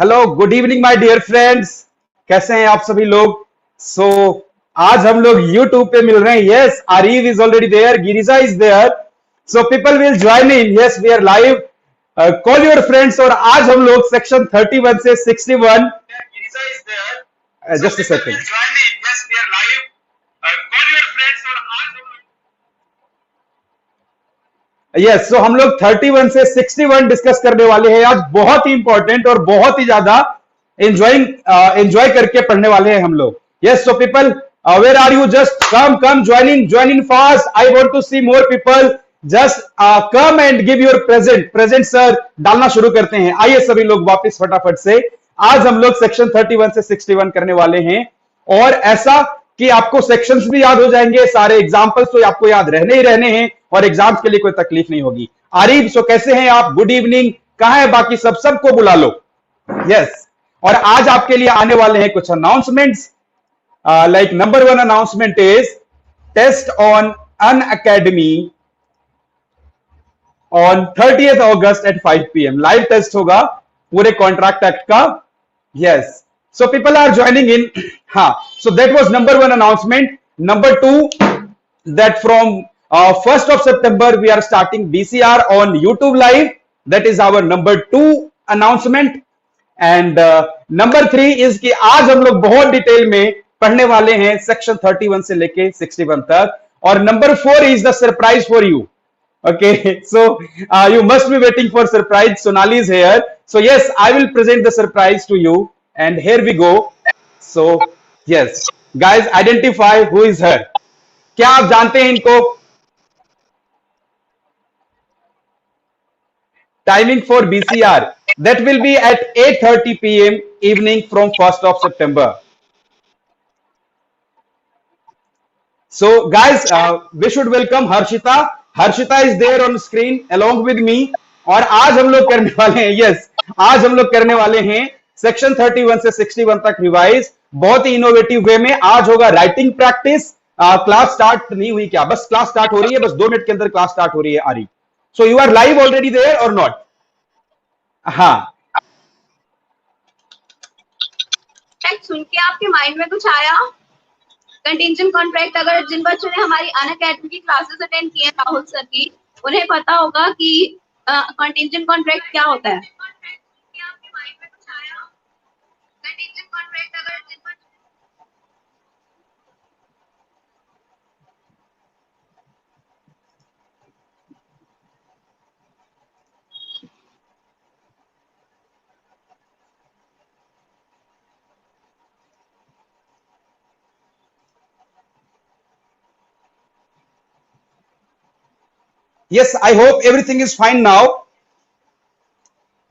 Hello, good evening my dear friends. कैसे हैं आप सभी लोग? आज हम लोग YouTube पे मिल रहे हैं। Yes, Arif is already there, Girija is there, so people will join in. Yes, we are live. Call your friends. और आज हम लोग सेक्शन 31 से 61, just a second, yes, so हम लोग 31 से 61 डिस्कस करने वाले हैं आज। बहुत ही इंपॉर्टेंट और बहुत ही ज्यादा एंजॉय करके पढ़ने वाले हैं हम लोग। Yes, so people, where are you? Just come join in fast. I want to see more people. Just come and give your present sir. डालना शुरू करते हैं। आइए सभी लोग वापस फटाफट से। आज हम लोग सेक्शन 31 से 61 करने वाले हैं, और ऐसा कि आपको सेक्शंस भी याद हो जाएंगे, सारे एग्जाम्पल्स तो आपको याद रहने ही रहने हैं, और एग्जाम्स के लिए कोई तकलीफ नहीं होगी। आरिफ, सो कैसे हैं आप? Good evening. कहां है बाकी सबको बुला लो। यस, और आज आपके लिए आने वाले हैं कुछ announcements. Like number 1 announcement is test on Unacademy on 30th August at 5 PM। Live test होगा पूरे कॉन्ट्रैक्ट एक्ट का। Yes, so people are joining in. So that was number 1 announcement. Number 2, that from 1st of September we are starting BCR on YouTube live. That is our number 2 announcement. And number 3 is कि आज हम लोग बहुत detail में पढ़ने वाले हैं section 31 से लेके 61 तक। और number 4 is the surprise for you. Okay, so you must be waiting for surprise. Sonali is here. So yes, I will present the surprise to you. And here we go. So yes, guys, identify who is her. क्या आप जानते हैं इनको? Timing for BCR, that will be at 8:30 PM evening from 1st of September. So guys, we should welcome Harshita. Harshita is there on screen along with me. और आज हम लोग करने वाले हैं, yes, आज हम लोग करने वाले हैं सेक्शन 31 से 61 तक रिवाइज, बहुत ही इनोवेटिव वे में। आज होगा राइटिंग प्रैक्टिस। क्लास स्टार्ट नहीं हुई क्या? बस क्लास स्टार्ट हो रही है, बस 2 मिनट के अंदर क्लास स्टार्ट हो रही है। आरी, so you are live already there और नॉट? हाँ, सुन के आपके माइंड में कुछ आया? कंटिंजेंट कॉन्ट्रैक्ट, अगर जिन बच्चों ने हमारी अनअकैडमी की क्लासेस अटेंड की है राहुल सर की, उन्हें पता होगा कि कंटिंजेंट कॉन्ट्रैक्ट क्या होता है। yes, I hope everything is fine now.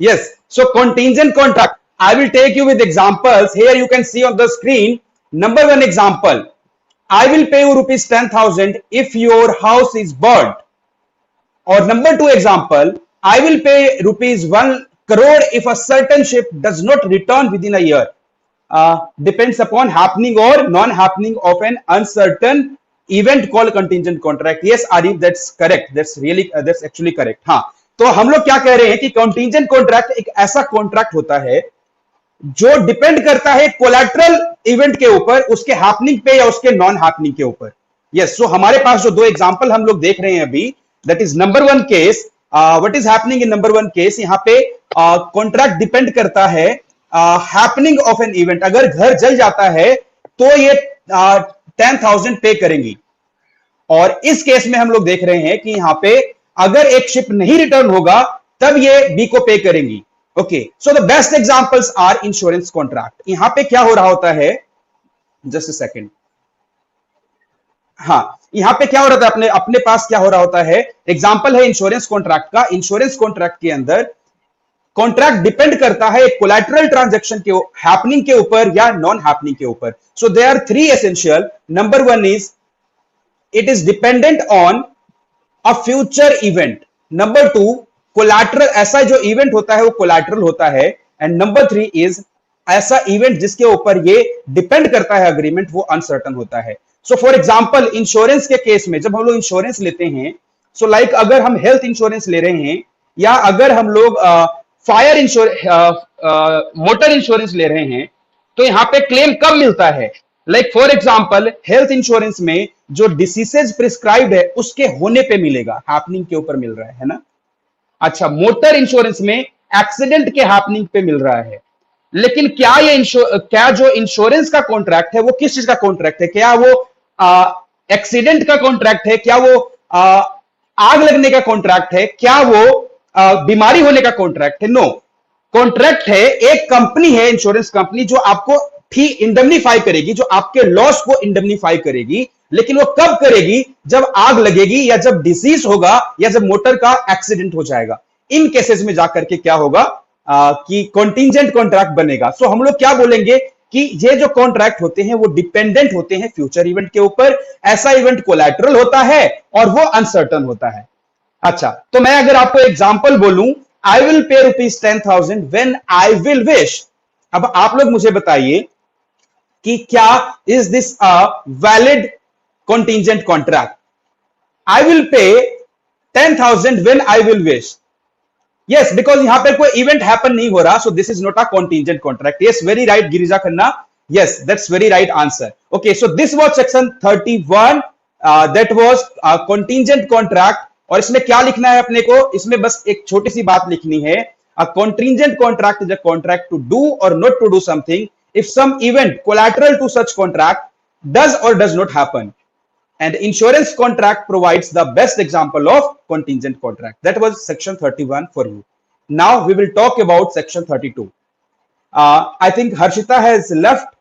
Yes, so contingent contract, I will take you with examples. Here you can see on the screen. Number 1 example, I will pay you rupees 10,000 if your house is burnt. Or number 2 example, I will pay rupees 1 crore if a certain ship does not return within a year. Depends upon happening or non-happening of an uncertain event called contingent contract. Yes, Arif, that's correct. That's actually correct. हाँ, तो हम लोग क्या कह रहे हैं कि contingent contract एक ऐसा contract होता है जो डिपेंड करता है कोलैटरल इवेंट के ऊपर, उसके हैपनिंग पे या उसके नॉन हैपनिंग के ऊपर। यस, सो हमारे पास जो 2 एग्जांपल हम लोग देख रहे हैं अभी, that is number 1 case. What is happening in number 1 case? यहाँ पे कॉन्ट्रैक्ट डिपेंड करता है हैपनिंग ऑफ एन इवेंट। अगर घर जल जाता है तो ये 10,000 पे करेंगी। और इस केस में हम लोग देख रहे हैं कि यहाँ पे अगर एक शिप नहीं रिटर्न होगा तब ये बी को पे करेंगी। Okay, so the best examples are insurance contract. यहां पे क्या हो रहा होता है, जस्ट अ सेकंड। हाँ, यहां पे क्या हो रहा था, अपने पास क्या हो रहा होता है, एग्जांपल है इंश्योरेंस कॉन्ट्रैक्ट का। इंश्योरेंस कॉन्ट्रैक्ट के अंदर कॉन्ट्रैक्ट डिपेंड करता है एक कोलैटरल ट्रांजैक्शन के हैपनिंग के ऊपर या नॉन हैपनिंग के ऊपर। So there are 3 essential. Number 1 is it is dependent on a future event. Number 2, collateral, ऐसा जो इवेंट होता है वो कोलैटरल होता है। एंड नंबर 3 इज ऐसा इवेंट जिसके ऊपर ये डिपेंड करता है अग्रीमेंट, वो अनसर्टन होता है। सो फॉर एग्जांपल इंश्योरेंस के केस में जब हम लोग इंश्योरेंस लेते हैं, सो लाइक अगर हम हेल्थ इंश्योरेंस ले रहे हैं या अगर हम लोग फायर इंश्योरेंस, मोटर इंश्योरेंस ले रहे हैं तो यहाँ पे क्लेम कब मिलता है? Like for example health insurance में जो डिसीजेज प्रिस्क्राइब्ड है उसके होने पे मिलेगा, हैपनिंग के ऊपर मिल रहा है ना। अच्छा, मोटर इंश्योरेंस में एक्सीडेंट के हैपनिंग पे मिल रहा है। लेकिन क्या जो इंश्योरेंस का कॉन्ट्रैक्ट है वो किस चीज का कॉन्ट्रैक्ट है? क्या वो एक्सीडेंट का कॉन्ट्रैक्ट है? क्या वो आग लगने का कॉन्ट्रैक्ट है? क्या वो बीमारी होने का कॉन्ट्रैक्ट है? नो, कॉन्ट्रैक्ट है, एक कंपनी है, इंश्योरेंस कंपनी, जो आपको इंडemnify करेगी, जो आपके लॉस को इंडemnify करेगी। लेकिन वो कब करेगी? जब आग लगेगी या जब डिसीज होगा या जब मोटर का एक्सीडेंट हो जाएगा। इन केसेस में जाकर के क्या होगा कि कॉन्टिंजेंट कॉन्ट्रैक्ट बनेगा। सो हम लोग क्या बोलेंगे कि ये जो कॉन्ट्रैक्ट होते हैं वो डिपेंडेंट होते हैं फ्यूचर इवेंट के ऊपर। ऐसा इवेंट कोलैटरल होता है और वो अनसर्टन होता है। अच्छा, तो मैं अगर आपको एग्जांपल बोलूं, आई विल पे ₹10,000 व्हेन आई विल विश। अब आप लोग मुझे बताइए कि क्या is this a valid contingent contract? I will पे 10,000 when I will wish. Yes, because यहां पर कोई इवेंट हैपन नहीं हो रहा, सो this is not a contingent contract. Yes, very right Girija Khanna, yes that's very right answer. Okay, so this was section 31, that was contingent contract. और इसमें क्या लिखना है अपने को? इसमें बस एक छोटी सी बात लिखनी है, अ contingent contract is a contract to do or not to do something if some event collateral to such contract does or does not happen, and insurance contract provides the best example of contingent contract. That was section 31 for you. Now we will talk about section 32. I think Harshita has left.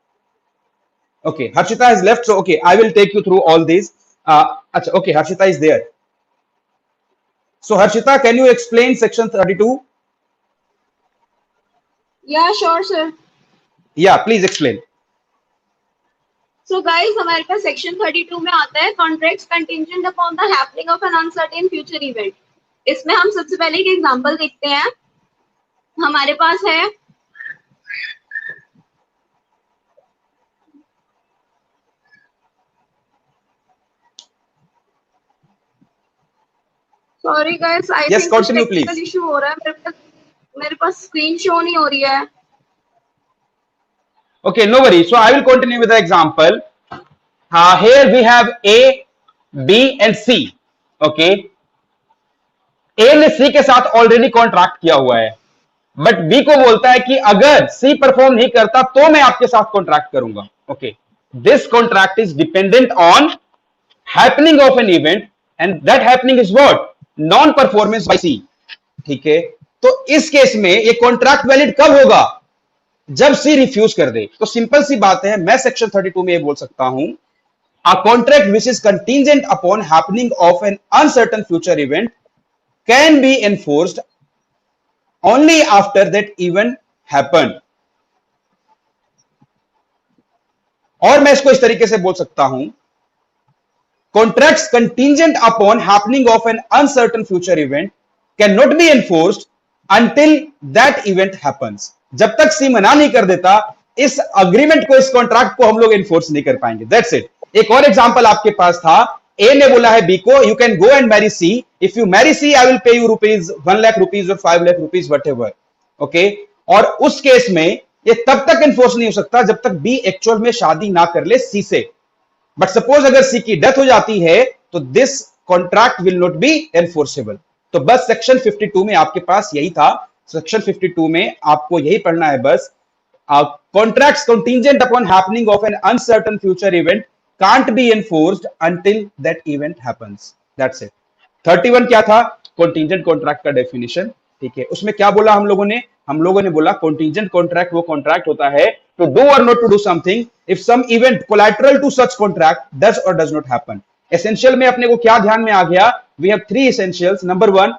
Okay, Harshita has left, so okay, I will take you through all these. Okay, Harshita is there. So Harshita, can you explain section 32? Yeah, sure, sir. Yeah, please explain. So guys, हमारे पास section 32 में आता है contracts contingent upon the happening of N uncertain future event. इसमें हम सबसे पहले एक example देखते हैं। हमारे पास है sorry guys, I Yes, think continue, please. Technical issue हो रहा है, मेरे पास स्क्रीन शो नहीं हो रही है। Okay, no worries. So I will continue with the example. Here we have A, B and C. Okay. A ने C के साथ ऑलरेडी कॉन्ट्रैक्ट किया हुआ है, बट B को बोलता है कि अगर C परफॉर्म नहीं करता तो मैं आपके साथ कॉन्ट्रैक्ट करूंगा। Okay, this contract is dependent on happening of an event and that happening is what? Non performance by C। ठीक है, तो इस केस में ये कॉन्ट्रैक्ट वैलिड कब होगा? जब सी रिफ्यूज कर दे। तो सिंपल सी बात है, मैं सेक्शन 32 में ये बोल सकता हूं, a contract which is contingent upon happening of an uncertain future event can be enforced only after that event happen. और मैं इसको इस तरीके से बोल सकता हूं, contracts contingent upon happening of an uncertain future event can not be enforced until that event happens. जब तक सी मना नहीं कर देता, इस अग्रीमेंट को, इस कॉन्ट्रैक्ट को हम लोग एनफोर्स नहीं कर पाएंगे। That's it. एक और एग्जांपल आपके पास था, ए ने बोला है बी को, you can go and marry C, if you marry C I will pay you ₹1 lakh और 5 lakh rupees whatever. Okay, और उस केस में ये तब तक एनफोर्स नहीं हो सकता जब तक बी एक्चुअल में शादी ना कर ले सी से। बट सपोज अगर सी की डेथ हो जाती है तो this contract will not B enforceable. तो बस सेक्शन 52 में आपके पास यही था। सेक्शन 52 में आपको यही पढ़ना है बस, contracts contingent upon happening of N uncertain future event can't be enforced until that event happens. That's it. 31 क्या था? कंटीजेंट कॉन्ट्रैक्ट का डेफिनेशन। ठीक है, उसमें क्या बोला हम लोगों ने? हम लोगों ने बोला कंटीजेंट कॉन्ट्रैक्ट वो कॉन्ट्रैक्ट होता है टू डू और not to do something if some event collateral to such contract does और डज नॉट हैपन। एसेंशियल में अपने को क्या ध्यान में आ गया? We have 3 essentials. Number 1,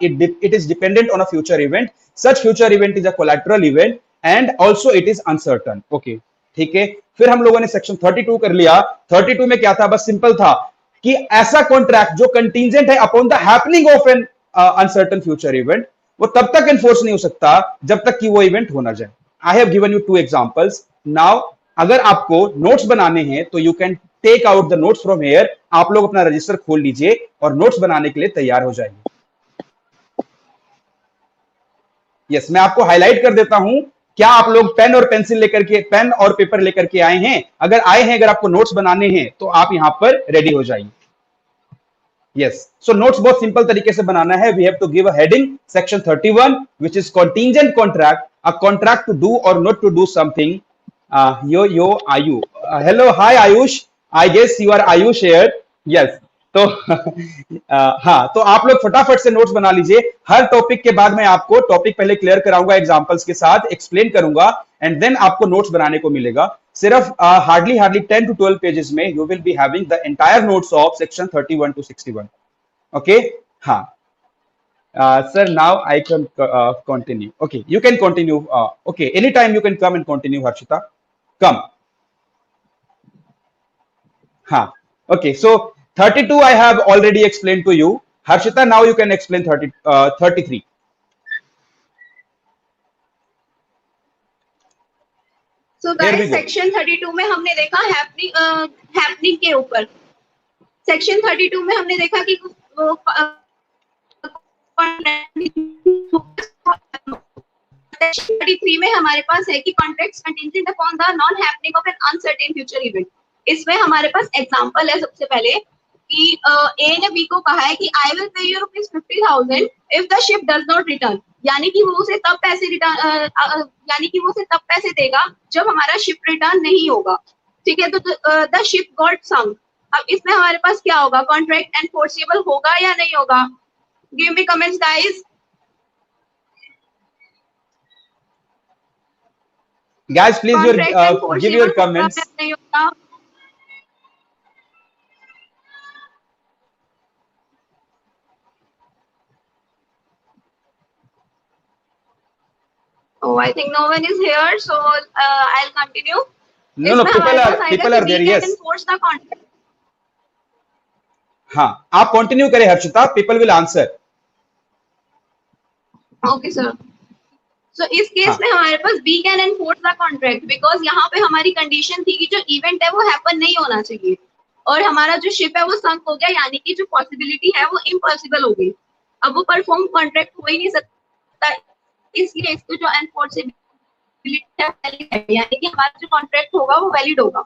it is dependent on a future event. Such future event is a collateral event and also it is uncertain. Okay, ठीक है। फिर हम लोगों ने सेक्शन 32 कर लिया। 32 में क्या था? बस सिंपल था कि ऐसा कॉन्ट्रैक्ट जो कंटीजेंट है upon the happening of N uncertain future event, वो तब तक एनफोर्स नहीं हो सकता जब तक कि वो इवेंट हो ना जाए। I have given you 2 examples. Now अगर आपको नोट्स बनाने हैं तो you can take out the notes from here. आप लोग अपना रजिस्टर खोल लीजिए और नोट्स बनाने के लिए तैयार हो जाइए। यस, मैं आपको हाईलाइट कर देता हूं क्या आप लोग पेन और पेंसिल लेकर के, पेन और पेपर लेकर के आए हैं? अगर आए हैं, अगर आपको नोट्स बनाने हैं तो आप यहां पर रेडी हो जाइए। यस, सो नोट्स बहुत सिंपल तरीके से बनाना है। We have to give a heading, section 31 which is contingent contract, a contract to do और not to do something. Yo Ayu, hello, hi Ayush, I guess you are Ayush here. Yes, तो हाँ, तो आप लोग फटाफट से नोट्स बना लीजिए। हर टॉपिक के बाद मैं आपको टॉपिक पहले क्लियर कराऊंगा, एग्जांपल्स के साथ एक्सप्लेन करूंगा, एंड देन आपको नोट्स बनाने को मिलेगा। सिर्फ हार्डली 10 to 12 पेजेस में you will be having the entire notes of section 31 to 61। Okay, हाँ sir, now I can continue. Okay, you can continue. Okay, any time you can come and continue Harshita, come. हाँ, okay, so 32 I have already explained to you. Harshita, now you can explain 33. So guys, section 32 में हमने देखा happening के ऊपर। Section 32 में हमने देखा कि वो सेक्शन 33 में हमारे पास है कि contracts contingent upon the non happening of N uncertain future event. इसमें हमारे पास एग्जांपल है सबसे पहले कि ए ने बी को कहा है कि I will pay you ₹50,000 if the ship does not return, यानी कि वो उसे तब पैसे देगा जब हमारा शिप रिटर्न नहीं होगा। ठीक है, तो द शिप गॉट संक। अब इसमें हमारे पास क्या होगा, कॉन्ट्रैक्ट एनफोर्सेबल होगा या नहीं होगा? Give me comments guys. Guys, please give your comments. Oh, I think no one is here, so I'll continue. No, people are there. Yes. Enforce the contract. हाँ, आप कंटिन्यू करें Harshita, people will answer. Okay, sir. So इस case में हमारे पास B can enforce the contract because यहाँ पे हमारी कंडीशन थी कि जो इवेंट है वो हैपन नहीं होना चाहिए, और हमारा जो शिप है वो संक हो गया, यानी कि जो पॉसिबिलिटी है वो इम्पॉसिबल हो गई। अब वो परफॉर्म कॉन्ट्रैक्ट हो ही नहीं सकता, इसलिए इसको जो एनफोर्सेबिलिटी है, यानी कि हमारा जो कॉन्ट्रैक्ट होगा वो वैलिड होगा।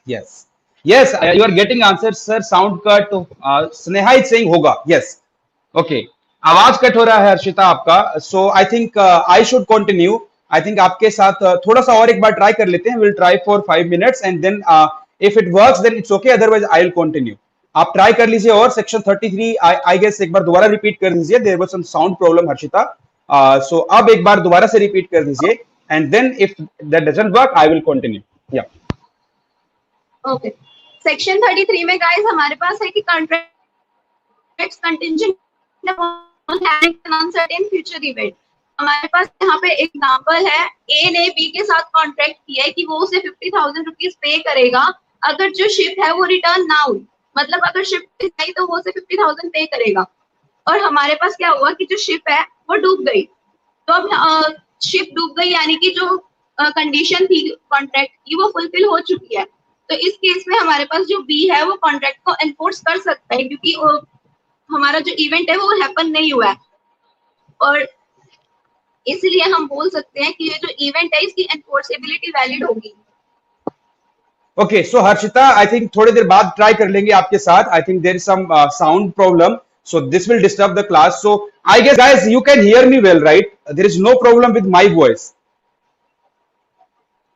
Yes, yes, you are getting answers, sir. Sound cut. Sneha is saying होगा. Yes. Okay. आवाज कट हो रहा है हर्षिता आपका, so I think I should continue. I think आपके साथ थोड़ा सा और एक बार ट्राई कर लेते हैं। Will try for 5 minutes and then if it works then it's okay, otherwise I will continue. आप ट्राई कर लीजिए और सेक्शन 33 आई गेस एक बार दोबारा रिपीट कर दीजिए। There was some sound problem Harshita, so अब एक बार दोबारा से रिपीट कर दीजिए and then if that doesn't work I will continue. या ओके, सेक्शन 33 में गाइस हमारे पास है कि contracts contingent uncertain future event. हमारे पास यहाँ पे एग्जांपल है, ए ने बी के साथ कॉन्ट्रैक्ट किया है कि वो उसे ₹50,000 पे करेगा अगर जो शिप है वो रिटर्न ना हुई, मतलब अगर शिप नहीं तो वो उसे 50,000 पे करेगा। और हमारे पास क्या हुआ कि जो शिप है वो डूब गई। तो अब शिप डूब गई यानी कि जो कंडीशन थी कॉन्ट्रैक्ट की वो फुलफिल हो चुकी है। तो इस केस में हमारे पास जो बी है वो कॉन्ट्रैक्ट को एनफोर्स कर सकता है, क्योंकि हमारा जो इवेंट है वो हैपन नहीं हुआ है, और इसलिए हम बोल सकते हैं कि ये जो इवेंट है इसकी एनफोर्सेबिलिटी वैलिड होगी। Okay, so Harshita I think थोड़ी देर बाद ट्राई कर लेंगे आपके साथ। I think there is some sound problem, so this will disturb the class. So I guess guys you can hear me well, right? There is no problem with my voice.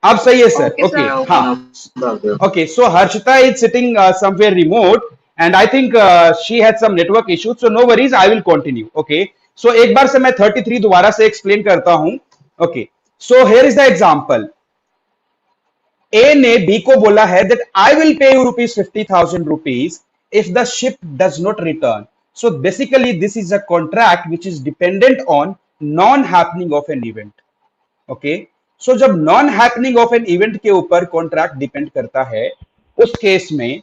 अब सही है sir? Okay, हाँ, okay, so Harshita is sitting somewhere remote and I think she had some network issues, so no worries, I will continue. Okay, so एक बार से मैं 33 दोबारा से explain करता हूँ। Okay, so here is the example. A ने B को बोला है that I will pay you ₹50,000 if the ship does not return. So basically this is a contract which is dependent on non-happening of an event. Okay, so जब non-happening of an event के ऊपर contract depend करता है, उस case में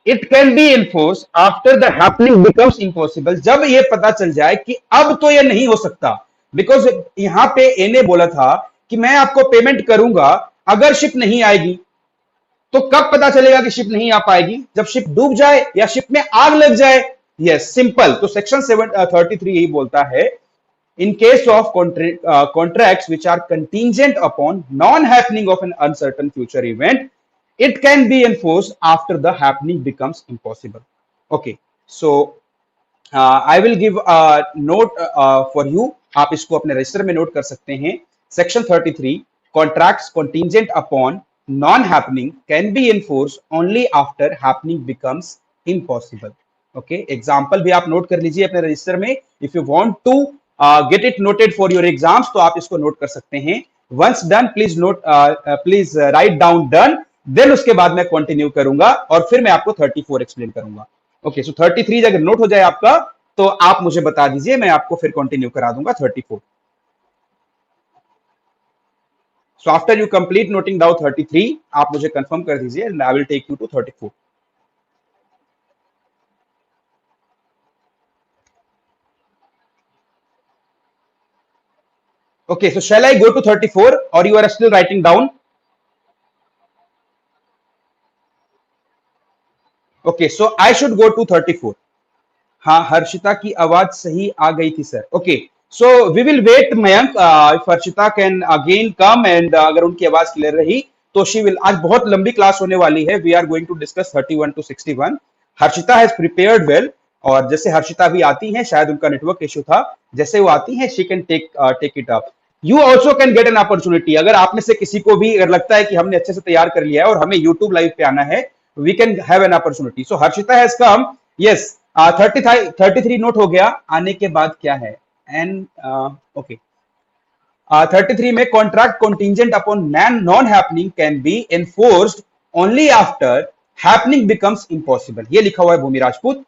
it can be enforced after the happening becomes impossible. जब ये पता चल जाए कि अब तो ये नहीं हो सकता, because यहाँ पे A ने बोला था कि मैं आपको पेमेंट करूंगा अगर शिप नहीं आएगी। तो कब पता चलेगा कि शिप नहीं आ पाएगी? जब शिप डूब जाए या शिप में आग लग जाए। Yes, simple. तो सेक्शन 33 यही बोलता है in case of contracts which are contingent upon non-happening of an uncertain future event, it can be enforced after the happening becomes impossible. Okay, so I will give a note for you. आप इसको अपने register में note कर सकते हैं. Section 33, contracts contingent upon non-happening can be enforced only after happening becomes impossible. Okay, example भी आप note कर लीजिए अपने रजिस्टर में. If you want to get it noted for your exams, तो आप इसको नोट कर सकते हैं. Once done, please note, please write down done. Then उसके बाद मैं कंटिन्यू करूंगा और फिर मैं आपको 34 एक्सप्लेन करूंगा. ओके, सो 33 अगर नोट हो जाए आपका तो आप मुझे बता दीजिए, मैं आपको फिर कंटिन्यू करा दूंगा 34. So after you complete noting down 33, आप मुझे कंफर्म कर दीजिए and I will take you to 34. Okay, so shall I go to 34 or you are still writing down? Okay, so I should go to 34. हाँ, हर्षिता की आवाज सही आ गई थी sir. Okay, so we will wait Mayank, if Harshita can again come and अगर उनकी आवाज क्लियर रही तो शी विल. आज बहुत लंबी क्लास होने वाली है. We are going to discuss 31 to 61. Harshita has prepared well, और जैसे हर्षिता भी आती हैं, शायद उनका नेटवर्क इशू था, जैसे वो आती हैं she can take it up. You also can get an opportunity. अगर आप में से किसी को भी अगर लगता है कि हमने अच्छे से तैयार कर लिया है और हमें यूट्यूब लाइव पे आना है, we can have an opportunity. So Harshita has come. Yes, 33 note हो गया. आने के बाद क्या है? एंड ओके, 33 में contract contingent upon non happening can be enforced only after happening becomes impossible. ये लिखा हुआ है भूमि Rajput.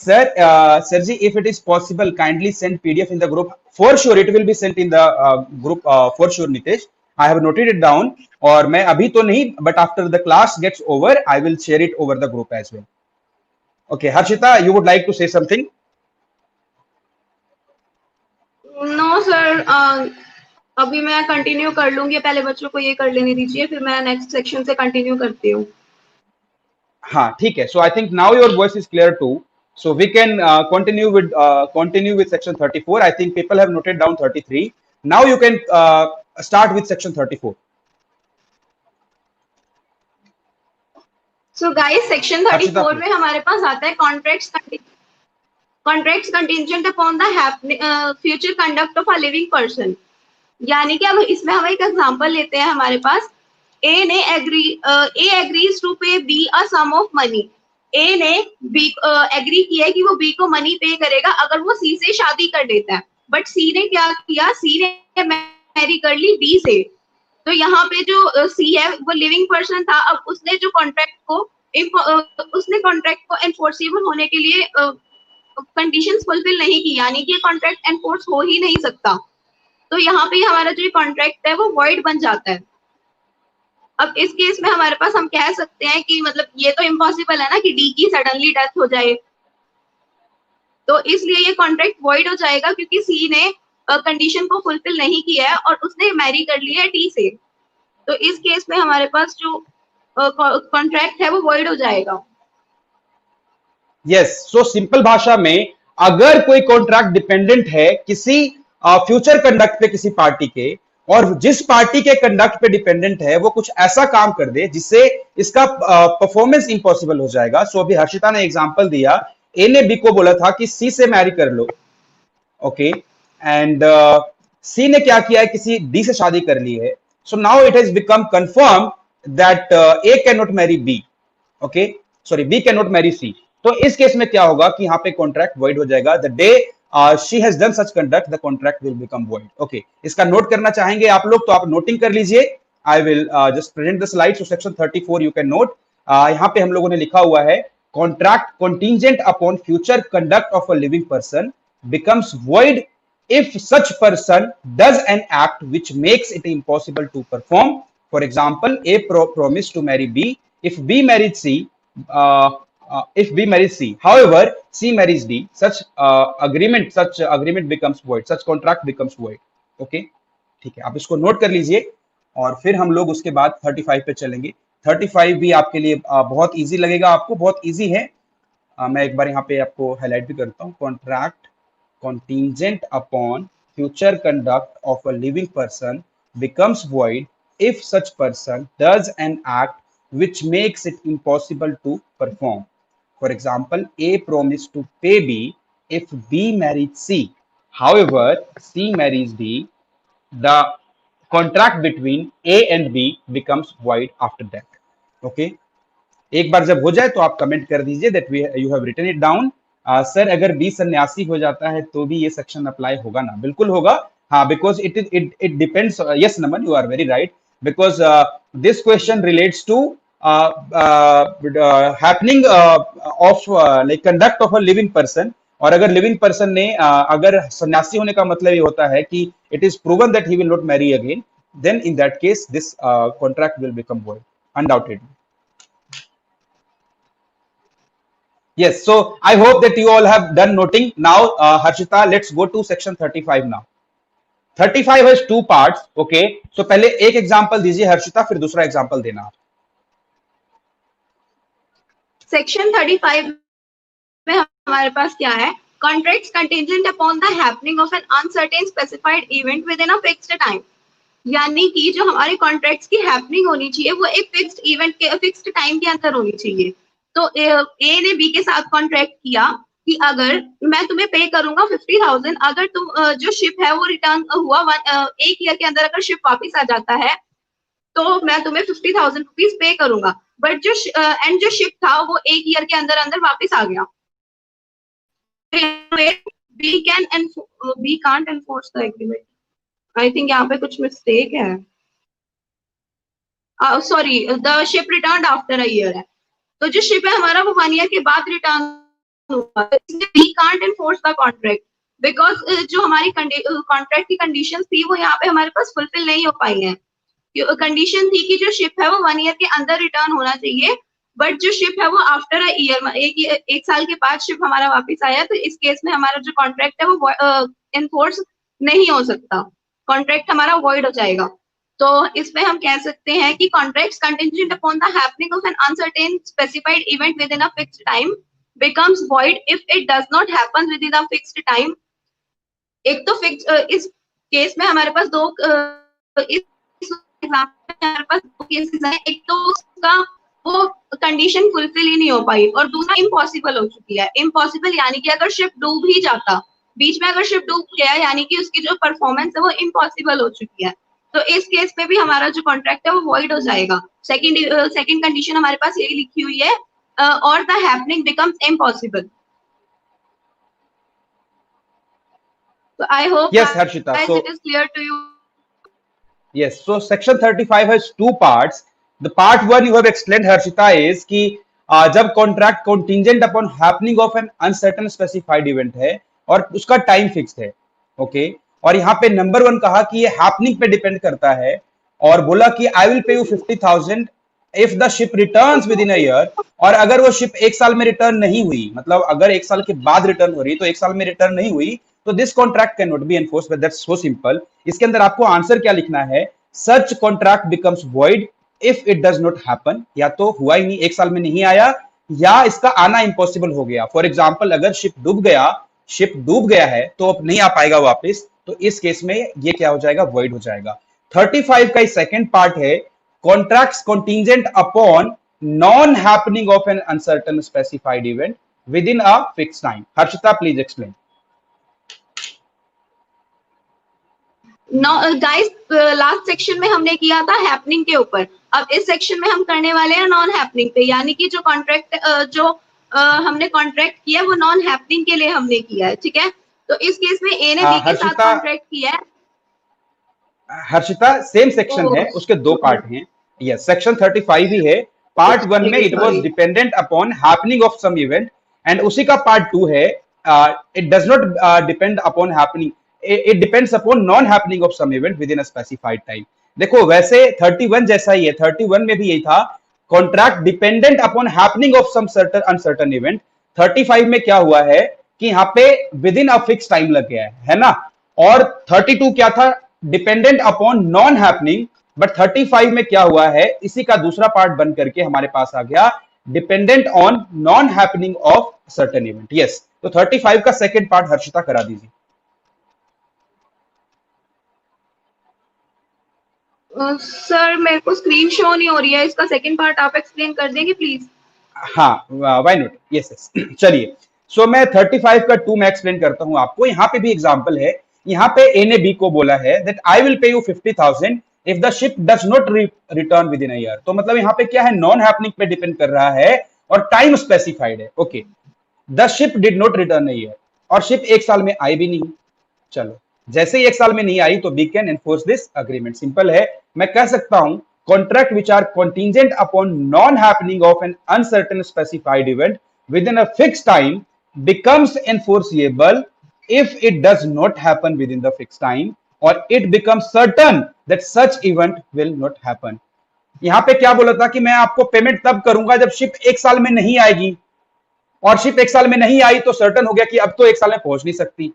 Sir ji, if it is possible, kindly send PDF in the group. For sure, it will be sent in the group. For sure, Nitesh. I have noted it down. और मैं अभी तो नहीं, but after the class gets over, I will share it over the group as well. Okay, Harshita, you would like to say something? No sir, अभी मैं continue कर लूंगी. पहले बच्चों को ये कर लेने दीजिए, फिर मैं नेक्स्ट सेक्शन से कंटिन्यू करती हूँ. हाँ, ठीक है. So I think now your voice is clear too. So we can continue with section 34. I think people have noted down 33. Now you can start with section 34. So guys, section 34 में हमारे पास आता है contracts contingent upon the future conduct of a living person. यानी कि अब इसमें हम एक एग्जांपल लेते हैं. हमारे पास A agrees to pay B a sum of money. A ने B एग्री किया है कि वो B को मनी पे करेगा अगर वो C से शादी कर लेता है. बट C ने क्या किया? C ने मैरी कर ली B से. तो यहाँ पे जो C है वो लिविंग पर्सन था. अब उसने जो कॉन्ट्रैक्ट को एनफोर्सेबल होने के लिए कंडीशंस फुलफिल नहीं की, यानी कि कॉन्ट्रैक्ट एनफोर्स हो ही नहीं सकता. तो यहाँ पे हमारा जो कॉन्ट्रैक्ट है वो वॉइड बन जाता है. अब इस केस में हमारे पास हम कह सकते हैं कि मतलब ये तो इम्पॉसिबल है ना कि डी की सडनली डेथ हो जाए, तो इसलिए ये कॉन्ट्रैक्ट वॉइड हो जाएगा क्योंकि सी ने कंडीशन को फुलफिल नहीं किया है और उसने मैरी कर लिया है डी से. तो इस केस में हमारे पास जो कॉन्ट्रैक्ट है वो वॉइड हो जाएगा. यस, सो सिंपल भाषा में अगर कोई कॉन्ट्रैक्ट डिपेंडेंट है किसी फ्यूचर कंडक्ट पे किसी पार्टी के, और जिस पार्टी के कंडक्ट पे डिपेंडेंट है वो कुछ ऐसा काम कर दे जिससे इसका परफॉर्मेंस इंपॉसिबल हो जाएगा. सो अभी हर्षिता ने एग्जांपल दिया, ए ने बी को बोला था कि सी से मैरी कर लो. ओके, एंड सी ने क्या किया है? किसी डी से शादी कर ली है. So now it has become confirm that A can not marry B. Okay, sorry, B can not marry C. तो इस केस में क्या होगा कि यहाँ पे कॉन्ट्रैक्ट वॉइड हो जाएगा. The day she has done such conduct, the contract will become void. Okay, इसका नोट करना चाहेंगे आप लोग तो आप नोटिंग कर लीजिए. I will just present the slide. So section 34 you can note. यहाँ पे हम लोगों ने लिखा हुआ है contract contingent upon future conduct of a living person becomes void if such person does an act which makes it impossible to perform. For example, A promised to marry B. If B married C, however, C marries D, such agreement becomes void. Such contract becomes void. Okay, ठीक है, आप इसको note कर लीजिए और फिर हम लोग उसके बाद 35 पे चलेंगे. 35 भी आपके लिए बहुत इजी लगेगा, आपको बहुत इजी है. मैं एक बार यहाँ पे आपको हाईलाइट भी करता हूँ. Contract contingent upon future conduct of a living person becomes void if such person does an act which makes it impossible to perform. For example, A promised to pay B if B married C. However, C marries D. The contract between A and B becomes void after that. Okay. एक बार जब हो जाए तो आप comment कर दीजिए that you have written it down. Sir अगर B सन्यासी हो जाता है तो भी ये सेक्शन अप्लाई होगा ना? बिल्कुल होगा। हाँ, because it depends. Yes Naman, you are very right, because this question relates to happening of like conduct of a living person. और अगर लिविंग पर्सन ने अगर सन्यासी होने का मतलब ये होता है कि it is proven that he will not marry again, then in that case this contract will become void undoubtedly. Yes, so I hope that you all have done noting. Now, Harshita, let's go to section 35 now. 35 has two parts. Okay, so पहले एक example दीजिए हर्षिता, फिर दूसरा example देना। Section 35 में हमारे पास क्या है? Contracts contingent upon the happening of N uncertain specified event within a fixed time. यानी कि जो हमारे कॉन्ट्रैक्ट्स की हैपनिंग होनी चाहिए वो एक फिक्स्ड इवेंट के फिक्स्ड टाइम के अंदर होनी चाहिए। तो ए ने बी के साथ कॉन्ट्रैक्ट किया कि अगर मैं तुम्हें पे करूंगा 50,000, अगर तुम जो शिप है वो रिटर्न हुआ 1 ईयर के अंदर, अगर शिप वापस आ जाता है तो मैं तुम्हें 50,000 रुपीज पे करूंगा। बट जो एंड जो शिप था वो 1 ईयर के अंदर अंदर वापस आ गया। B can't enforce the agreement. I think यहाँ पे कुछ मिस्टेक है। Sorry, the ship return after a year है। तो जो शिप है हमारा वो 1 ईयर के बाद रिटर्न हुआ, we can't enforce the contract because जो हमारी कॉन्ट्रैक्ट की कंडीशंस थी वो यहाँ पे हमारे पास फुलफिल नहीं हो पाई हैं। कंडीशन थी कि जो शिप है वो 1 ईयर के अंदर रिटर्न होना चाहिए, बट जो शिप है वो आफ्टर अ ईयर, एक साल के बाद शिप हमारा वापस आया, तो इस केस में हमारा जो कॉन्ट्रैक्ट है वो एनफोर्स नहीं हो सकता, कॉन्ट्रैक्ट हमारा वॉइड हो जाएगा। तो इसमें हम कह सकते हैं कि contracts contingent upon the happening of N uncertain specified event within a fixed time becomes void if it does not happen with in a fixed time. एक तो इस केस में हमारे पास दो केसेस हैं। एक तो उसका वो कंडीशन फुलफिल ही नहीं हो पाई, और दूसरा इम्पॉसिबल हो चुकी है। इम्पॉसिबल यानी कि अगर शिप डूब ही जाता, बीच में अगर शिप डूब गया, यानी कि उसकी जो परफॉर्मेंस है वो इम्पॉसिबल हो चुकी है। तो इस केस में भी हमारा जो कॉन्ट्रैक्ट है वो वॉइड हो जाएगा। सेकंड कंडीशन हमारे पास यही लिखी हुई है, और the happening becomes impossible. So I hope Yes, Harshita. guys, So it is clear to you. yes, so section 35 has two parts. The part one you have explained, Harshita, is कि जब contract contingent upon happening of an uncertain specified event है और उसका time fix है, okay, और यहाँ पे number 1 कहा कि ये हैपनिंग पे डिपेंड करता है, और बोला कि I will pay you 50,000 if the ship returns with in a year. और अगर वो शिप 1 साल में रिटर्न नहीं हुई, मतलब अगर 1 साल के बाद रिटर्न हो रही तो 1 साल में रिटर्न नहीं हुई, तो this contract can not be enforced. But that's so simple. इसके अंदर आपको आंसर क्या लिखना है? सच contract becomes void if it does not happen. या तो हुआ ही नहीं, 1 साल में नहीं आया, या इसका आना इम्पॉसिबल हो गया। फॉर एग्जाम्पल, अगर शिप डूब गया है तो अब नहीं आ पाएगा वापस, तो इस केस में ये क्या हो जाएगा? वॉइड हो जाएगा। 35 का सेकंड पार्ट है contracts contingent upon non happening of N uncertain specified event within a fixed time. Harshita, please explain. Guys, last section में हमने किया था हैपनिंग के ऊपर, अब इस सेक्शन में हम करने वाले हैं नॉन हैपनिंग पे। यानी कि जो कॉन्ट्रैक्ट हमने कॉन्ट्रैक्ट किया वो नॉन हैपनिंग के लिए हमने किया है, ठीक है। तो इस केस में ए ने बी के साथ कॉन्ट्रैक्ट किया है। हर्षिता, सेम सेक्शन है, उसके 2 पार्ट हैं। यस, सेक्शन 35 ही है। पार्ट 1 में it was dependent upon happening of some event, and उसी का पार्ट 2 है it does not depend upon happening, it depends upon non happening of some event within a specified time. देखो, वैसे 31 जैसा ही है, 31 में भी यही था, contract dependent upon happening of some certain uncertain event. 35 में क्या हुआ है कि यहाँ पे within a fix time लग गया है ना। और 32 क्या था? Dependent upon non happening. But 35 में क्या हुआ है, इसी का दूसरा पार्ट बन करके हमारे पास आ गया dependent on non happening of certain event. Yes, तो 35 का सेकेंड पार्ट हर्षिता करा दीजिए. सर मेरे को स्क्रीन शो नहीं हो रही है, इसका सेकंड पार्ट आप एक्सप्लेन कर देंगे प्लीज. हाँ, वाई नॉट. यस यस, चलिए. सो मैं 35 का 2 मैं एक्सप्लेन करता हूं आपको. यहाँ पे भी एग्जांपल है. यहाँ पे ए ने बी को बोला है that I will pay you 50,000 if the ship does not return with in a year. तो मतलब यहाँ पे क्या है, नॉन हैपनिंग पे डिपेंड कर रहा है और टाइम स्पेसिफाइड है. Okay, the ship did not return a year, और शिप एक साल में आई भी नहीं. चलो, जैसे ही एक साल में नहीं आई तो we can enforce this agreement. Simple है, मैं कह सकता हूं contract which are contingent upon non-happening of an uncertain specified event within a fixed time becomes enforceable if it does not happen within the fixed time or it becomes certain that such event will not happen. यहां पे क्या बोला था कि मैं आपको payment तब करूंगा जब शिप एक साल में नहीं आएगी, और शिप एक साल में नहीं आई तो सर्टन हो गया कि अब तो एक साल में पहुंच नहीं सकती.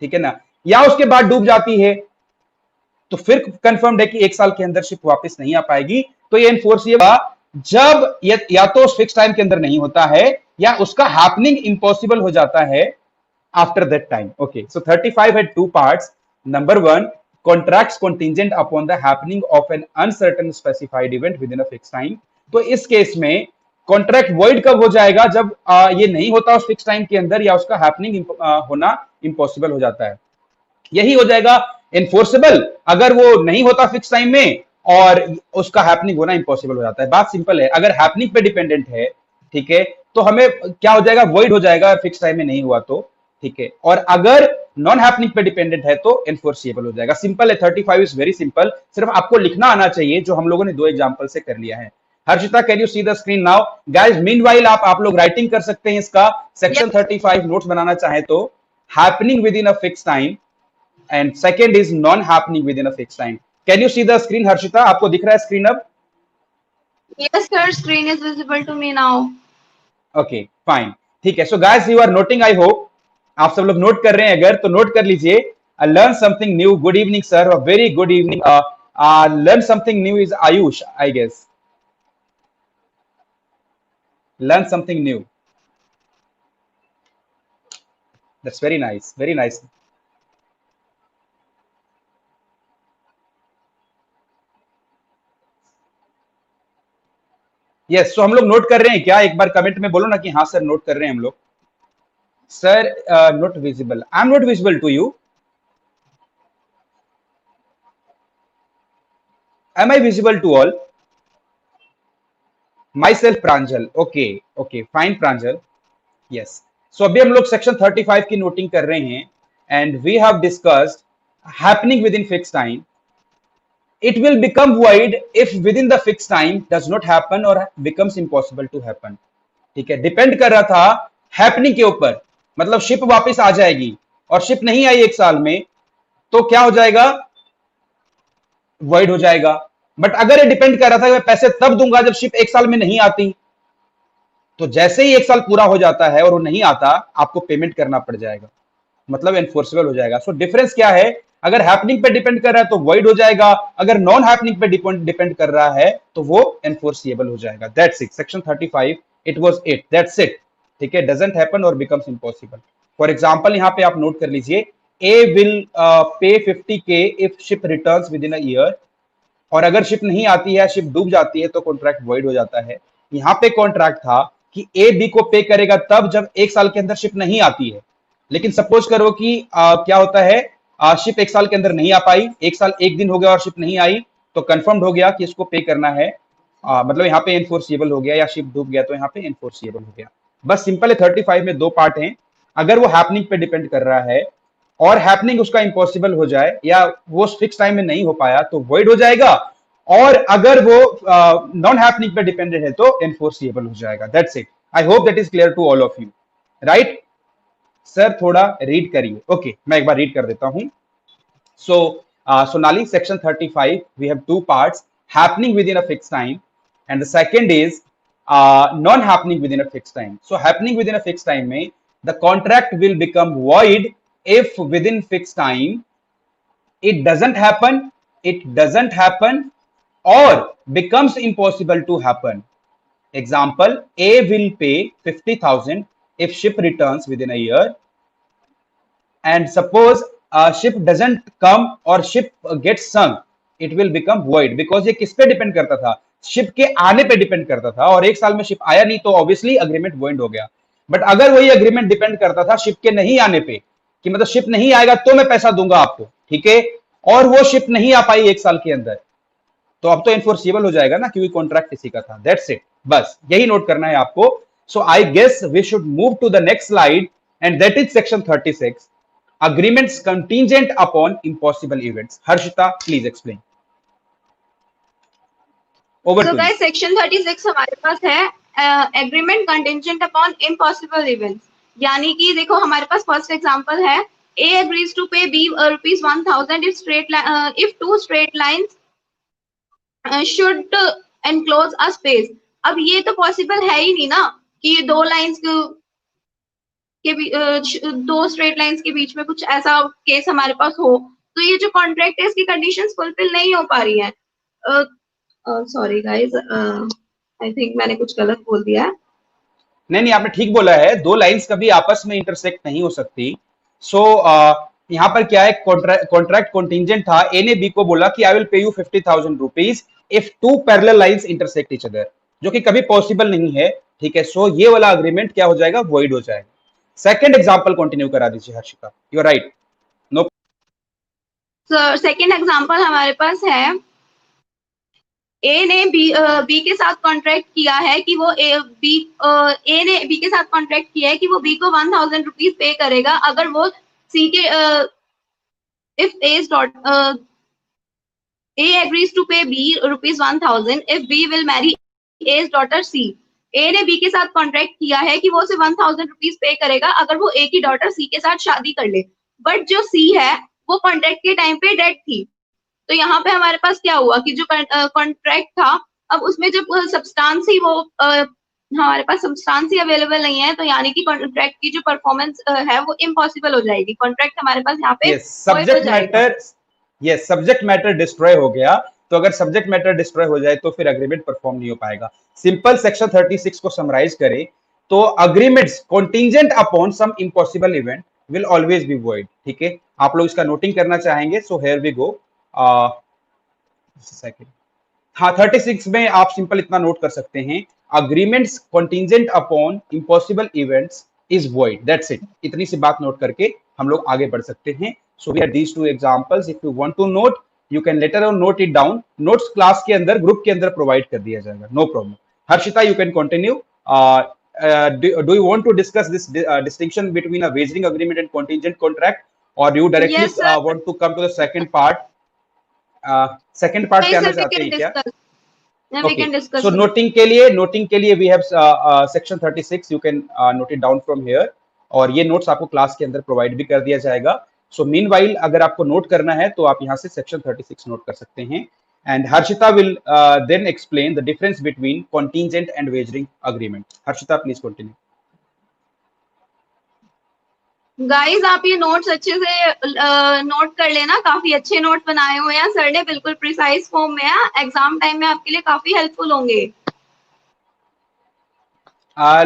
ठीक है ना, या उसके बाद डूब जाती है तो फिर कंफर्म्ड है कि एक साल के अंदर शिप वापस नहीं आ पाएगी. तो ये एनफोर्सेबल जब या तो फिक्स टाइम के अंदर नहीं होता है या उसका हैपनिंग इम्पॉसिबल हो जाता है after that time. Okay, so 35 had two parts. Number 1, contracts contingent upon the happening of an uncertain specified event within a fixed time. तो इस केस में कॉन्ट्रैक्ट वॉइड कब हो जाएगा, जब ये नहीं होता उस फिक्स टाइम के अंदर या उसका हैपनिंग होना इम्पॉसिबल हो जाता है. यही हो जाएगा एनफोर्सेबल अगर वो नहीं होता फिक्स टाइम में और उसका हैपनिंग होना इम्पॉसिबल हो जाता है. बात सिंपल है, अगर हैपनिंग पे डिपेंडेंट है, ठीक है, तो हमें क्या हो जाएगा, वॉइड हो जाएगा फिक्स टाइम में नहीं हुआ तो. ठीक है, और अगर नॉन हैपनिंग पे डिपेंडेंट है तो एनफोर्सिएबल हो जाएगा. सिंपल है, 35 इज वेरी सिंपल. सिर्फ आपको लिखना आना चाहिए, जो हम लोगों ने 2 एग्जांपल से कर लिया है. Harshita, can you see the screen now? Guys, meanwhile आप लोग राइटिंग कर सकते हैं इसका. सेक्शन 35 नोट्स बनाना चाहे तो happening within a fix time and second is non happening within a fixed time. Can you see the screen, Harshita? आपको दिख रहा है स्क्रीन अब? Yes sir, screen is visible to me now. Okay, fine. ठीक है. So guys, you are noting, I hope. आप सब लोग नोट कर रहे हैं, अगर तो नोट कर लीजिए. Learn something new. Good evening, sir. A very good evening. Learn something new is Ayush, I guess. Learn something new. That's very nice. Very nice. Yes, so हम लोग नोट कर रहे हैं क्या? एक बार कमेंट में बोलो ना कि हाँ सर नोट कर रहे हैं हम लोग. Sir not visible. I am not visible to you. Am I visible to all? Myself Pranjal. Okay okay, fine Pranjal. Yes, so अभी हम लोग सेक्शन 35 की नोटिंग कर रहे हैं and we have discussed happening within fix time. It will become void if within the fixed time does not happen or becomes impossible to happen. ठीक है, depend कर रहा था हैपनिंग के ऊपर. मतलब शिप वापस आ जाएगी और शिप नहीं आई एक साल में तो क्या हो जाएगा, वॉइड हो जाएगा. बट अगर ये डिपेंड कर रहा था कि मैं पैसे तब दूंगा जब शिप एक साल में नहीं आती, तो जैसे ही एक साल पूरा हो जाता है और वो नहीं आता, आपको पेमेंट करना पड़ जाएगा, मतलब एनफोर्सेबल हो जाएगा. सो डिफरेंस क्या है, अगर हैपनिंग पे डिपेंड कर रहा है तो वॉइड हो जाएगा, अगर नॉन हैपनिंग पे डिपेंड कर रहा है तो वो एनफोर्सिएबल हो जाएगा. That's it. Section 35 it was it. That's it. ठीक है, डजंट हैपन और बिकम्स इम्पॉसिबल. फॉर एग्जांपल यहां पे आप नोट कर लीजिए, ए will pay 50K if ship returns with in a year. और अगर शिप नहीं आती है, शिप डूब जाती है, तो कॉन्ट्रैक्ट वॉइड हो जाता है. यहां पे कॉन्ट्रैक्ट था कि ए बी को पे करेगा तब जब एक साल के अंदर शिप नहीं आती है. लेकिन सपोज करो कि क्या होता है, शिप एक साल के अंदर नहीं आ पाई, एक साल एक दिन हो गया और शिप नहीं आई, तो कंफर्म्ड हो गया कि इसको पे करना है. मतलब यहाँ पे एनफोर्सिएबल हो गया, या शिप डूब गया तो यहाँ पे एनफोर्सिएबल हो गया. बस सिंपल है. 35 में 2 पार्ट हैं. अगर वो हैपनिंग पे डिपेंड कर रहा है और हैपनिंग उसका इम्पॉसिबल हो जाए या वो फिक्स टाइम में नहीं हो पाया तो वॉइड हो जाएगा, और अगर वो नॉन हैपनिंग पे डिपेंडेंट है तो एनफोर्सिएबल हो जाएगा. That's it. I hope that is clear to all of you, right? Sir थोड़ा रीड करिए. ओके, मैं एक बार रीड कर देता हूं. So Sonali, section 35 we have 2 parts, happening within a fix time and the second is non happening within a fix time. So happening within a fix time में the contract will become void if within fixed time it doesn't happen or becomes impossible to happen. Example, A will pay 50,000 if ship returns within a year and suppose ship doesn't come or ship gets sunk, it will become void because ये किस पे depend करता था, ship के आने पे depend करता था, और एक साल में शिप आया नहीं तो ऑब्वियसली अग्रीमेंट void हो गया. बट अगर वही अग्रीमेंट डिपेंड करता था शिप के नहीं आने पे, कि मतलब शिप नहीं आएगा तो मैं पैसा दूंगा आपको, ठीक है, और वो शिप नहीं आ पाई एक साल के अंदर, तो अब तो इन्फोर्सिबल हो जाएगा ना, क्योंकि कॉन्ट्रैक्ट किसी का था. दैट्स इट, बस यही नोट करना है आपको. So I guess we should move to the next slide and that is section 36, agreements contingent upon impossible events. Harshita, please explain. Over So to guys, you. section 36 हमारे पास है agreement contingent upon impossible events. यानी कि देखो हमारे पास first example है, A agrees to pay B ₹1000 if two straight lines should enclose a space. अब ये तो पॉसिबल है ही नहीं ना कि ये दो लाइंस दो स्ट्रेट लाइंस के बीच में कुछ ऐसा केस हमारे पास हो, तो ये जो कॉन्ट्रैक्ट है इसकी कंडीशंस फुलफिल नहीं हो पा रही हैं. सॉरी गाइस, आई थिंक मैंने कुछ गलत बोल दिया है. नहीं, आपने ठीक बोला है, दो लाइंस कभी आपस में इंटरसेक्ट नहीं हो सकती. सो यहाँ पर क्या है, कॉन्ट्रैक्ट कॉन्टिंजेंट था. ए ने बी को बोला कि I will pay you 50,000 rupees if two parallel lines intersect each other, जो कि कभी पॉसिबल नहीं है, ठीक है. सो ये वाला अग्रीमेंट क्या हो जाएगा, वॉइड हो जाएगा. सेकंड एग्जांपल कंटिन्यू करा दीजिए Harshita, you are right. No. Second example हमारे पास है, ए ने बी के साथ कॉन्ट्रैक्ट किया है कि वो ए ने बी के साथ कॉन्ट्रैक्ट किया है कि वो बी को 1000 रुपीज पे करेगा अगर वो सी के if A agrees to pay B ₹1000 if B will marry A's daughter C. A ने B के साथ कॉन्ट्रैक्ट किया है कि वो उसे 1000 रुपीज पे करेगा अगर वो A की डॉटर C के साथ शादी कर ले. बट जो C है वो कॉन्ट्रैक्ट के टाइम पे डेड थी. तो यहाँ पे हमारे पास क्या हुआ कि जो कॉन्ट्रैक्ट था, अब उसमें जब सब्सटेंस ही वो हमारे पास सब्सटेंस ही अवेलेबल नहीं है, तो यानी कि कॉन्ट्रैक्ट की जो परफॉर्मेंस है वो इम्पॉसिबल हो जाएगी. कॉन्ट्रैक्ट हमारे पास यहाँ पे subject matter, yes, subject matter destroy हो गया. तो अगर सब्जेक्ट मैटर डिस्ट्रॉय हो जाए तो फिर अग्रीमेंट परफॉर्म नहीं हो पाएगा. सिंपल सेक्शन 36 को समराइज करें तो agreements contingent upon some impossible event will always be void. ठीक है, आप लोग इसका नोटिंग करना चाहेंगे, so here we go. Second, हाँ, 36 में आप सिंपल इतना नोट कर सकते हैं, agreements contingent upon impossible events is void. That's it. इतनी सी बात नोट करके हम लोग आगे बढ़ सकते हैं. So we are these two examples. If you want to note you can later on note it down. Notes class के अंदर ग्रुप के अंदर प्रोवाइड कर दिया जाएगा, no problem. Harshita, you can continue. Do you want to discuss this distinction between a wagering agreement and contingent contract, or you directly Yes, want to come to the second part? Second part क्या चाहते हैं क्या? Okay. So noting के लिए we have section 36. You can note it down from here. और ये notes आपको class के अंदर प्रोवाइड भी कर दिया जाएगा. So meanwhile अगर आपको नोट करना है तो आप यहाँ से section 36 नोट कर सकते हैं. And Harshita will then explain the difference between contingent and wagering agreement. Harshita, please continue. Guys, आप ये नोट्स अच्छे से नोट कर लेना. काफी अच्छे नोट बनाए हुए हैं सर ने, बिल्कुल प्रिसाइज फॉर्म में है. एग्जाम टाइम में आपके लिए काफी हेल्पफुल होंगे.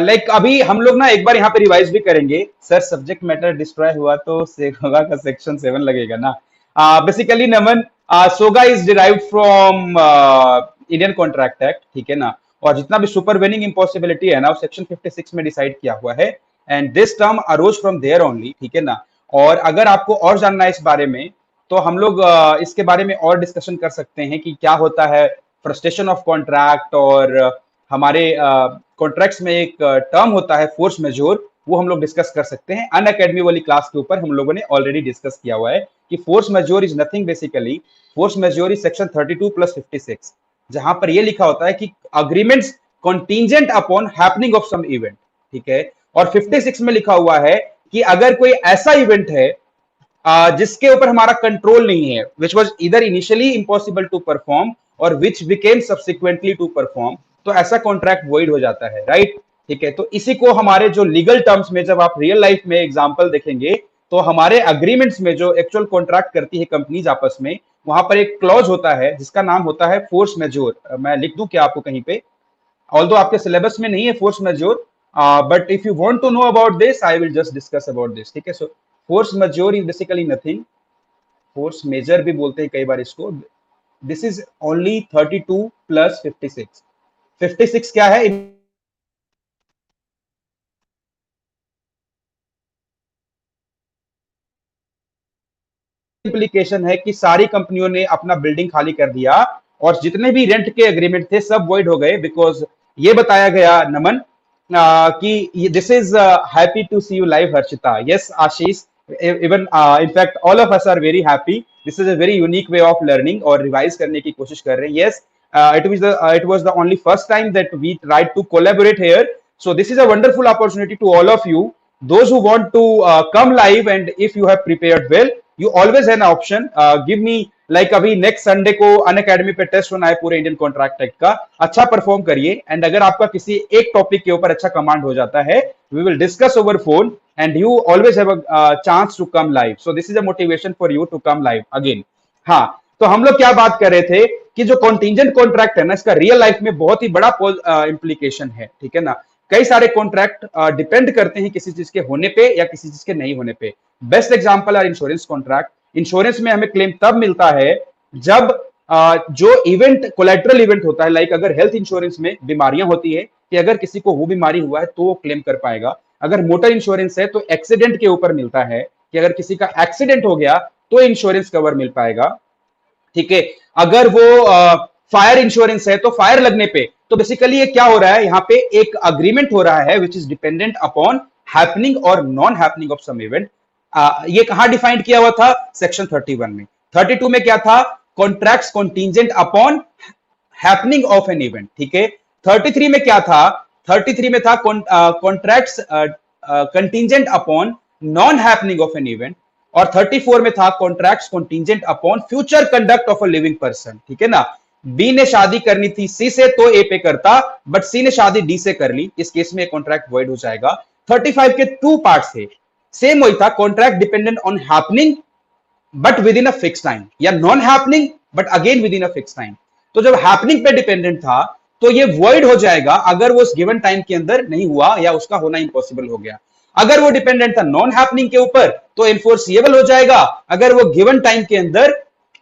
लाइक अभी हम लोग ना एक बार यहाँ पे रिवाइज भी करेंगे. सर सब्जेक्ट मैटर डिस्ट्रॉय हुआ तो होगा का सेक्शन 7 लगेगा ना. बेसिकली नमन, सोगा is derived from Indian contract act, ठीक है ना, और जितना भी सुपरवेनिंग इम्पॉसिबिलिटी है ना वो सेक्शन 56 में डिसाइड किया हुआ है. And this term arose from there only, ठीक है ना. और अगर आपको और जानना है इस बारे में तो हम लोग इसके बारे में और डिस्कशन कर सकते हैं कि क्या होता है फ्रस्ट्रेशन ऑफ कॉन्ट्रैक्ट, और हमारे कॉन्ट्रैक्ट्स में एक टर्म होता है फोर्स मेजोर, वो हम लोग डिस्कस कर सकते हैं. अन अकेडमी वाली क्लास के ऊपर हम लोगों ने ऑलरेडी डिस्कस किया हुआ है कि force majeure is nothing, basically force majeure is section 32 + 56, जहां पर ये लिखा होता है कि agreements contingent upon happening of some event, ठीक है. और 56 में लिखा हुआ है कि अगर कोई ऐसा इवेंट है जिसके ऊपर हमारा कंट्रोल नहीं है, विच वॉज इधर इनिशियली इम्पॉसिबल टू परफॉर्म और which became subsequently to perform, तो ऐसा कॉन्ट्रैक्ट वॉइड हो जाता है, राइट. ठीक है, तो इसी को हमारे जो लीगल टर्म्स में जब आप रियल लाइफ में एग्जांपल देखेंगे तो हमारे अग्रीमेंट्स में जो एक्चुअल कॉन्ट्रैक्ट करती है कंपनीज आपस में, वहां पर एक क्लॉज होता है जिसका नाम होता है फोर्स मेजोर. मैं लिख दूं क्या आपको कहीं पे, ऑल्दो आपके सिलेबस में नहीं है force majeure, but if you want to know about this I will just discuss about this, ठीक है। So force majeure is basically nothing, force majeure भी बोलते हैं कई बार इसको। This is only 32 plus 56। 56 क्या है? इम्प्लीकेशन है कि सारी कंपनियों ने अपना बिल्डिंग खाली कर दिया और जितने भी रेंट के एग्रीमेंट थे सब वॉइड हो गए, बिकॉज ये बताया गया नमन कि this is happy to see you live Harshita. Yes Ashish, even in fact all of us are very happy. This is a very unique way of learning और रिवाइज करने की कोशिश कर रहे हैं। Yes, it was the only first time that we tried to collaborate here, so this is a wonderful opportunity to all of you, those who want to come live, and if you have prepared well you always have an option, give me like अभी next Sunday को Unacademy पे test होना है पूरे Indian contract act का, अच्छा perform करिए and अगर आपका किसी एक टॉपिक के ऊपर अच्छा कमांड हो जाता है we will discuss over phone and you always have a chance to come live, so this is a motivation for you to come live again. हाँ, तो हम लोग क्या बात कर रहे थे कि जो कॉन्टिजेंट कॉन्ट्रैक्ट है ना, इसका रियल लाइफ में बहुत ही बड़ा इंप्लीकेशन है, ठीक है ना। कई सारे कॉन्ट्रैक्ट डिपेंड करते हैं किसी चीज के होने पे या किसी चीज के नहीं होने पे। Best example are insurance contract. Insurance में हमें क्लेम तब मिलता है जब जो इवेंट कोलेटरल इवेंट होता है, लाइक अगर हेल्थ इंश्योरेंस में बीमारियां होती है कि अगर किसी को वो बीमारी हुआ है तो वो क्लेम कर पाएगा। अगर मोटर इंश्योरेंस है तो एक्सीडेंट के ऊपर मिलता है कि अगर किसी का एक्सीडेंट हो गया तो इंश्योरेंस कवर मिल पाएगा, ठीक है। अगर वो फायर इंश्योरेंस है तो फायर लगने पे, तो बेसिकली ये क्या हो रहा है, यहाँ पे एक अग्रीमेंट हो रहा है which is dependent upon happening और non happening of some event. ये कहां डिफाइंड किया हुआ था? सेक्शन 31 में। 32 में क्या था? Contracts contingent upon happening of an event, ठीक है। 33 में क्या था? 33 में था contracts contingent upon non happening of an event, और 34 में था contracts contingent upon future conduct of a living person, ठीक है ना। बी ने शादी करनी थी सी से तो ए पे करता, बट सी ने शादी डी से कर ली, इस केस में कॉन्ट्रैक्ट वॉइड हो जाएगा। 35 के टू पार्ट्स थे, सेम वही था, contract dependent on happening but within a fix time, या non happening but again within a fix time. तो जब हैपनिंग पे डिपेंडेंट था तो ये वॉइड हो जाएगा अगर वो उस गिवन टाइम के अंदर नहीं हुआ या उसका होना इंपॉसिबल हो गया। अगर वो डिपेंडेंट था नॉन हैपनिंग के ऊपर तो एनफोर्सिएबल हो जाएगा अगर वो गिवन टाइम के अंदर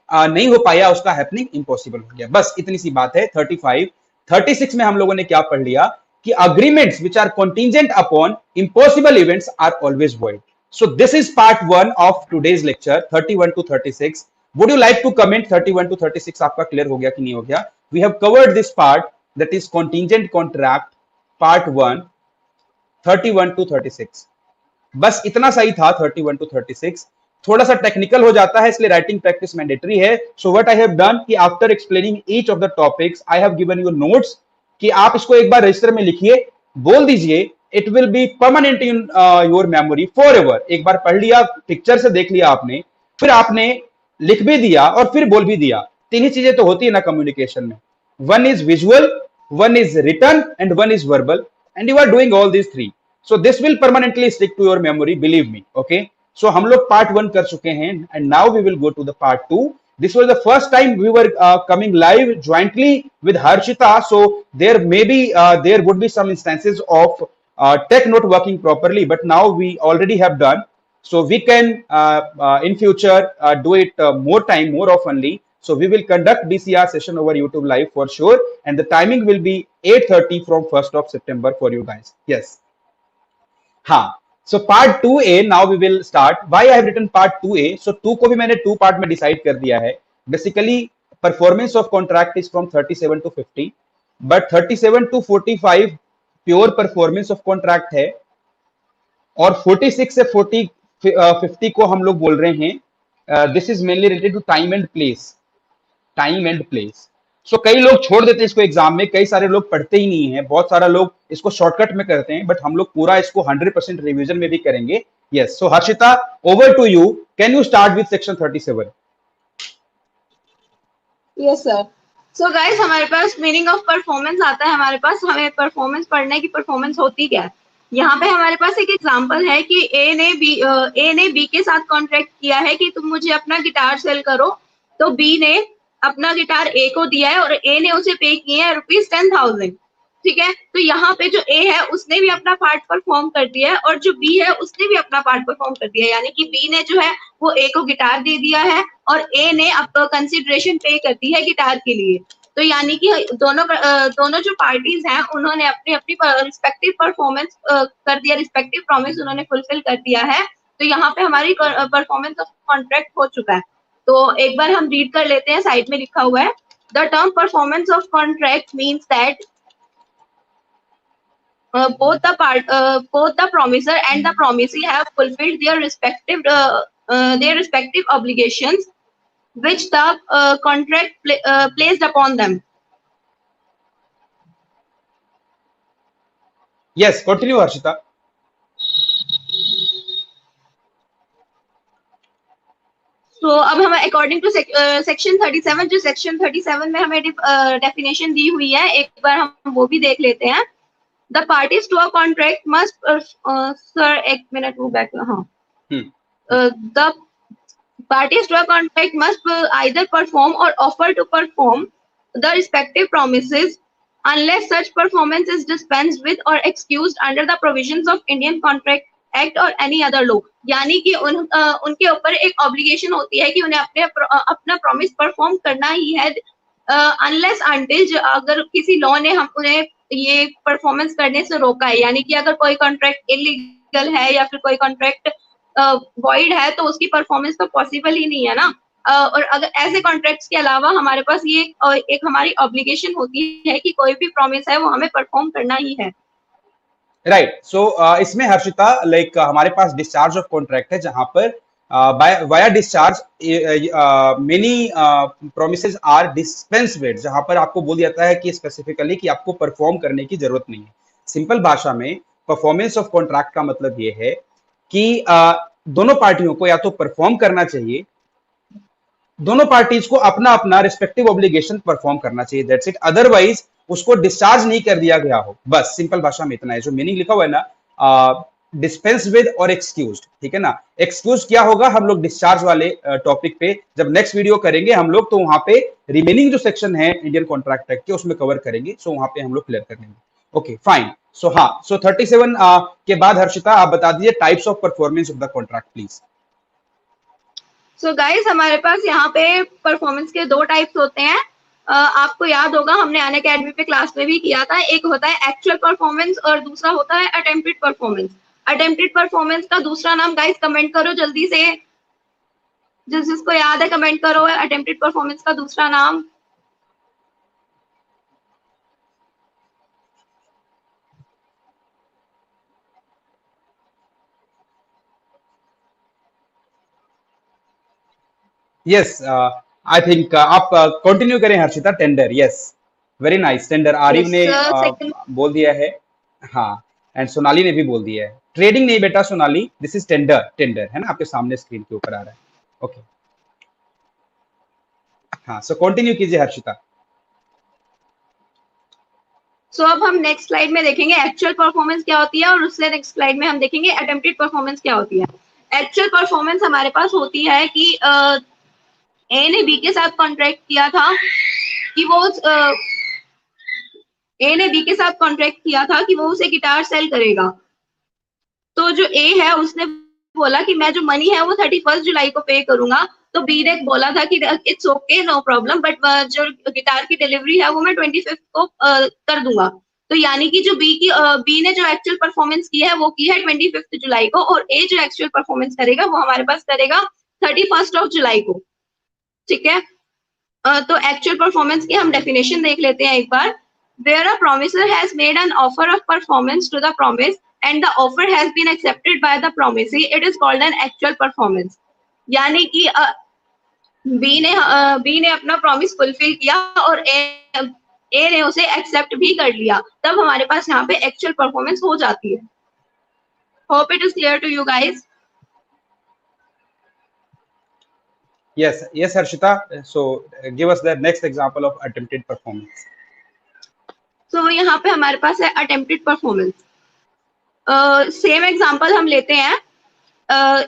नहीं हो पाया, उसका हैपनिंग इंपॉसिबल हो गया। बस इतनी सी बात है। 35 36 में हम लोगों ने क्या पढ़ लिया कि agreements which are contingent upon impossible events are always void. So this is part 1 of today's lecture 31 to 36. Would you like to comment 31 to 36 आपका क्लियर हो गया कि नहीं हो गया? We have covered this part, that is contingent contract part 1 31 to 36. बस इतना सही था 31 to 36। थोड़ा सा टेक्निकल हो जाता है इसलिए राइटिंग प्रैक्टिस मैंडेटरी है। So what I have done कि after explaining each of the topics I have given you notes कि आप इसको एक बार रजिस्टर में लिखिए, बोल दीजिए, it will be permanent in your memory for ever. एक बार पढ़ लिया, पिक्चर से देख लिया आपने, फिर आपने लिख भी दिया और फिर बोल भी दिया। तीन ही चीजें तो होती है ना कम्युनिकेशन में, one is visual, one is written and one is verbal, and you are doing all these three, so this will permanently stick to your memory, believe me. Okay, so हम लोग पार्ट 1 कर चुके हैं and now we will go to the part 2। This was the first time we were coming live jointly with Harshita, so there there would be some instances of tech not working properly, but now we already have done, so we can in future do it more time, more oftenly. So we will conduct DCR session over YouTube live for sure, and the timing will be 8:30 from 1st of September for you guys. Yes. हाँ, so part 2A now we will start. Why I have written part 2A? So 2 को भी मैंने 2 part में decide कर दिया है। Basically performance of contract is from 37 to 50, but 37 to 45 pure performance of contract है, और 46 से 50 को हम लोग बोल रहे हैं this is mainly related to time and place, time and place. So कई लोग छोड़ देते हैं इसको एग्जाम में, कई सारे लोग पढ़ते ही नहीं है, बहुत सारा लोग इसको शॉर्टकट में करते हैं, बट हम लोग पूरा इसको 100% रिवीजन में भी करेंगे। Yes, so Harshita over to you, can you start with section 37? Yes sir. So guys, हमारे पास मीनिंग ऑफ परफॉर्मेंस आता है, हमारे पास हमें परफॉर्मेंस पढ़ना है कि परफॉर्मेंस होती क्या है। यहाँ पे हमारे पास एक एग्जांपल है कि ए ने बी के साथ कॉन्ट्रैक्ट किया है कि तुम मुझे अपना गिटार सेल करो, तो बी ने अपना गिटार ए को दिया है और ए ने उसे पे किए हैं ₹10,000। ठीक है, तो यहाँ पे जो ए है उसने भी अपना पार्ट परफॉर्म कर दिया है और जो बी है उसने भी अपना पार्ट परफॉर्म कर दिया है, यानी कि बी ने जो है वो ए को गिटार दे दिया है और ए ने अब कंसिडरेशन पे कर दी है गिटार के लिए। तो यानी कि दोनों जो पार्टीज हैं उन्होंने अपनी अपनी रिस्पेक्टिव परफॉर्मेंस कर दिया, रिस्पेक्टिव प्रॉमिस उन्होंने फुलफिल कर दिया है। तो यहाँ पे हमारी परफॉर्मेंस ऑफ कॉन्ट्रैक्ट हो चुका है। तो एक बार हम रीड कर लेते हैं, साइड में लिखा हुआ है, the term performance of contract means that both the promiser and the promisee have fulfilled their respective obligations which the contract placed upon them. Yes, continue Harshita. तो अब हमें अकॉर्डिंग टू सेक्शन 37, जो सेक्शन 37 में हमें डेफिनेशन दी हुई है, एक बार हम वो भी देख लेते हैं। The parties to a contract must sir एक मिनट वो बैक हाँ the parties to a contract must either perform or offer to perform the respective promises unless such performance is dispensed with or excused under the provisions of Indian Contract Act or any other law. यानी कि उनके ऊपर एक obligation होती है कि उन्हें अपना प्रॉमिस परफॉर्म करना ही है, अनलेस अनटिल अगर किसी लॉ ने हम उन्हें ये परफॉर्मेंस करने से रोका है, यानी कि अगर कोई कॉन्ट्रैक्ट इलीगल है या फिर कोई कॉन्ट्रैक्ट वॉइड है तो उसकी परफॉर्मेंस तो पॉसिबल ही नहीं है ना। और अगर ऐसे कॉन्ट्रैक्ट्स के अलावा हमारे पास ये एक हमारी ऑब्लिगेशन होती है कि कोई भी प्रॉमिस है वो हमें परफॉर्म करना ही है। राइट, सो इसमें हर्षिता लाइक हमारे पास डिस्चार्ज ऑफ कॉन्ट्रैक्ट है जहां पर via discharge many promises are dispense with, जहां पर आपको बोल दिया जाता है कि स्पेसिफिकली कि आपको परफॉर्म करने की जरूरत नहीं है। सिंपल भाषा में परफॉर्मेंस ऑफ कॉन्ट्रैक्ट का मतलब ये है कि दोनों पार्टियों को या तो परफॉर्म करना चाहिए, दोनों पार्टीज को अपना अपना रिस्पेक्टिव ऑब्लिगेशन परफॉर्म करना चाहिए, दैट्स इट। अदरवाइज उसको डिस्चार्ज नहीं कर दिया गया हो, बस सिंपल भाषा में इतना है। जो मीनिंग लिखा हुआ है ना, डिस्पेंस विद और एक्सक्यूज्ड, ठीक है ना। एक्सक्यूज क्या होगा हम लोग डिस्चार्ज वाले टॉपिक पे जब नेक्स्ट वीडियो करेंगे हम लोग, तो वहां पे रिमेनिंग जो सेक्शन है इंडियन कॉन्ट्रैक्ट एक्ट के उसमें कवर करेंगे, सो वहां पे हम लोग क्लियर कर लेंगे। ओके फाइन, सो हाँ, सो 37 के बाद हर्षिता आप बता दीजिए types of performance of the contract please. So guys हमारे पास यहाँ पे परफॉर्मेंस के दो टाइप्स होते हैं। आपको याद होगा हमने अनअकैडमी पे क्लास में भी किया था, एक होता है एक्चुअल परफॉर्मेंस और दूसरा होता है अटेम्प्टेड परफॉर्मेंस। अटेम्प्टेड परफॉर्मेंस का दूसरा नाम गाइस कमेंट करो जल्दी से, जिसको याद है कमेंट करो अटेम्प्टेड परफॉर्मेंस का दूसरा नाम। यस, आई थिंक आप कंटिन्यू करें Harshita. Tender, yes very nice. Tender Arif ने बोल दिया है, हाँ, एंड सोनाली ने भी बोल दिया है। ट्रेडिंग नहीं बेटा Sonali, this is tender. Tender है ना आपके सामने स्क्रीन के ऊपर आ रहा है। ओके हाँ, सो कंटिन्यू कीजिए हर्षिता। सो अब हम नेक्स्ट स्लाइड में देखेंगे एक्चुअल परफॉर्मेंस क्या होती है और उससे नेक्स्ट स्लाइड में हम देखेंगे अटेम्प्टेड परफॉर्मेंस क्या होती है। एक्चुअल परफॉर्मेंस हमारे पास होती है कि ए ने बी के साथ कॉन्ट्रैक्ट किया था कि वो ए ने बी के साथ कॉन्ट्रैक्ट किया था कि वो उसे गिटार सेल करेगा। तो जो ए है उसने बोला कि मैं जो मनी है वो 31 जुलाई को पे करूंगा, तो बी ने बोला था कि it's okay no problem, but जो गिटार की डिलीवरी है वो मैं 25 को कर दूंगा। तो यानी कि जो बी ने जो एक्चुअल परफॉर्मेंस की है वो की है 25 जुलाई को, और ए जो एक्चुअल परफॉर्मेंस करेगा वो हमारे पास करेगा 31 जुलाई को, ठीक है। तो एक्चुअल परफॉर्मेंस की हम डेफिनेशन देख लेते हैं एक बार। Where a promiser has made an offer of performance to the promise and the offer has been accepted by the promisee, it is called an actual performance. यानी कि बी ने अपना प्रॉमिस फुलफिल किया और ए ने उसे एक्सेप्ट भी कर लिया, तब हमारे पास यहाँ पे एक्चुअल परफॉर्मेंस हो जाती है। Hope it is clear to you guys. Yes, yes, Harshita. So, give us the next example of attempted performance. So, यहाँ पे हमारे पास है attempted performance. सेम एग्जांपल हम लेते हैं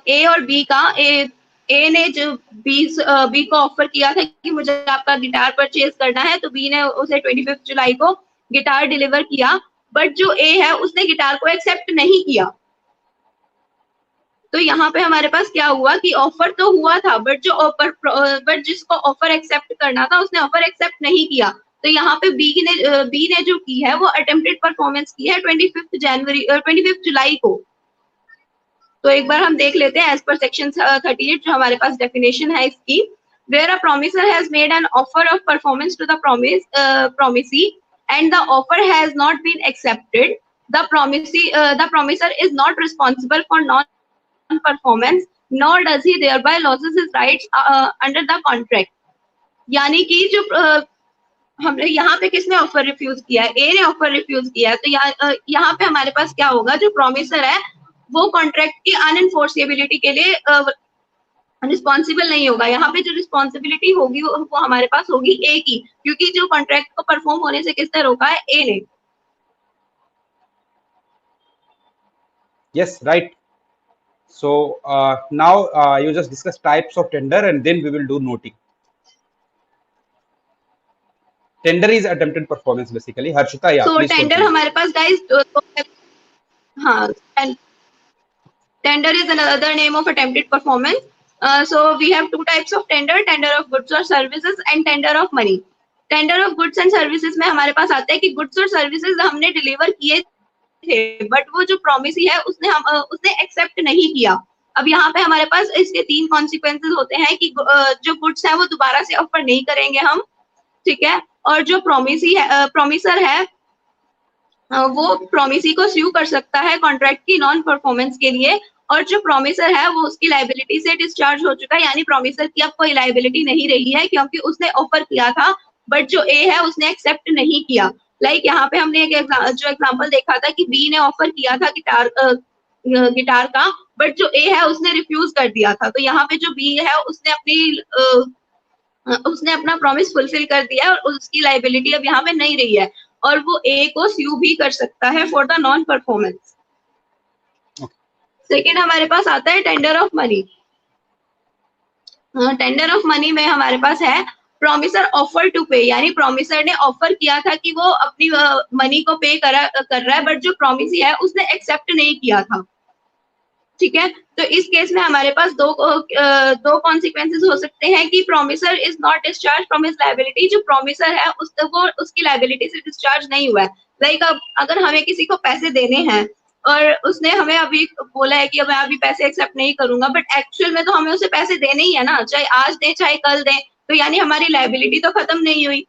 ए और बी का। ए ने जो बी को ऑफर किया था कि मुझे आपका गिटार परचेज करना है, तो बी ने उसे 25 जुलाई को गिटार डिलीवर किया, बट जो ए है उसने गिटार को एक्सेप्ट नहीं किया। तो यहाँ पे हमारे पास क्या हुआ कि ऑफर तो हुआ था, बट जिसको ऑफर एक्सेप्ट करना था उसने ऑफर एक्सेप्ट नहीं किया। तो यहाँ पे बी ने जो की है वो अटेम्प्टेड परफॉर्मेंस की है 25 जुलाई को। तो एक बार हम देख लेते हैं एज पर सेक्शन 38 जो हमारे पास डेफिनेशन है इसकी। Where a promisor has made an offer of performance to the promisee and the offer has not been accepted, the promiser is not responsible for non-performance nor does he thereby loses his rights under the contract। यानी कि जो हमने यहाँ पे किसने offer refuse किया है, ए ने ऑफर रिफ्यूज किया है। तो यहाँ पे हमारे पास क्या होगा, जो प्रोमिसर है वो कॉन्ट्रैक्ट की अनएनफोर्सेबिलिटी के लिए रिस्पॉन्सिबल नहीं होगा। यहाँ पे जो रिस्पॉन्सिबिलिटी होगी वो हमारे पास होगी ए की, क्योंकि जो कॉन्ट्रैक्ट को परफॉर्म होने से किसने रोका है, ए ने। Yes, right. So now you just discuss types of tender and then we will do noting. Tender is attempted performance basically. Harshita, yeah, So please tender continue. हमारे पास गाइस हाँ, tender is another name of attempted performance. So we have two types of tender of goods or services and tender of money। Tender of goods and services में हमारे पास आता है कि goods और services हमने deliver किए थे, बट वो जो प्रॉमिसी है उसने एक्सेप्ट नहीं किया। अब यहाँ पे हमारे पास इसके 3 कॉन्सिक्वेंसेज होते हैं कि जो गुड्स है वो दोबारा से ऑफर नहीं करेंगे हम, ठीक है, और जो प्रोमिसर है वो प्रॉमिसी को स्यू कर सकता है कॉन्ट्रैक्ट की नॉन परफॉर्मेंस के लिए, और जो प्रॉमिसर है वो उसकी लायबिलिटी से डिस्चार्ज हो चुका है, यानी प्रॉमिसर की अब कोई लायबिलिटी नहीं रही है क्योंकि उसने ऑफर किया था बट जो ए है उसने एक्सेप्ट नहीं किया। लाइक यहाँ पे हमने जो एग्जांपल देखा था कि बी ने ऑफर किया था गिटार का, बट जो ए है उसने रिफ्यूज कर दिया था। तो यहाँ पे जो बी है उसने अपना प्रॉमिस फुलफिल कर दिया है और उसकी लायबिलिटी अब यहाँ पे नहीं रही है, और वो ए को स्यू भी कर सकता है for the non performance. Second हमारे पास आता है tender of money. Tender of money में हमारे पास है प्रॉमिसर ऑफर टू पे, यानी प्रॉमिसर ने ऑफर किया था कि वो अपनी मनी को पे कर रहा है, बट जो प्रॉमिसी है उसने एक्सेप्ट नहीं किया था, ठीक है। तो इस केस में हमारे पास दो कॉन्सिक्वेंसेस हो सकते हैं कि promiser is not discharge from his liability, जो प्रॉमिसर है उसकी लायबिलिटी से डिस्चार्ज नहीं हुआ है। लाइक अगर हमें किसी को पैसे देने हैं और उसने हमें अभी बोला है कि मैं अभी पैसे एक्सेप्ट नहीं करूंगा, बट एक्चुअल में तो हमें उसे पैसे देने ही है ना, चाहे आज दे चाहे कल दे, तो यानी हमारी लायबिलिटी तो खत्म नहीं हुई।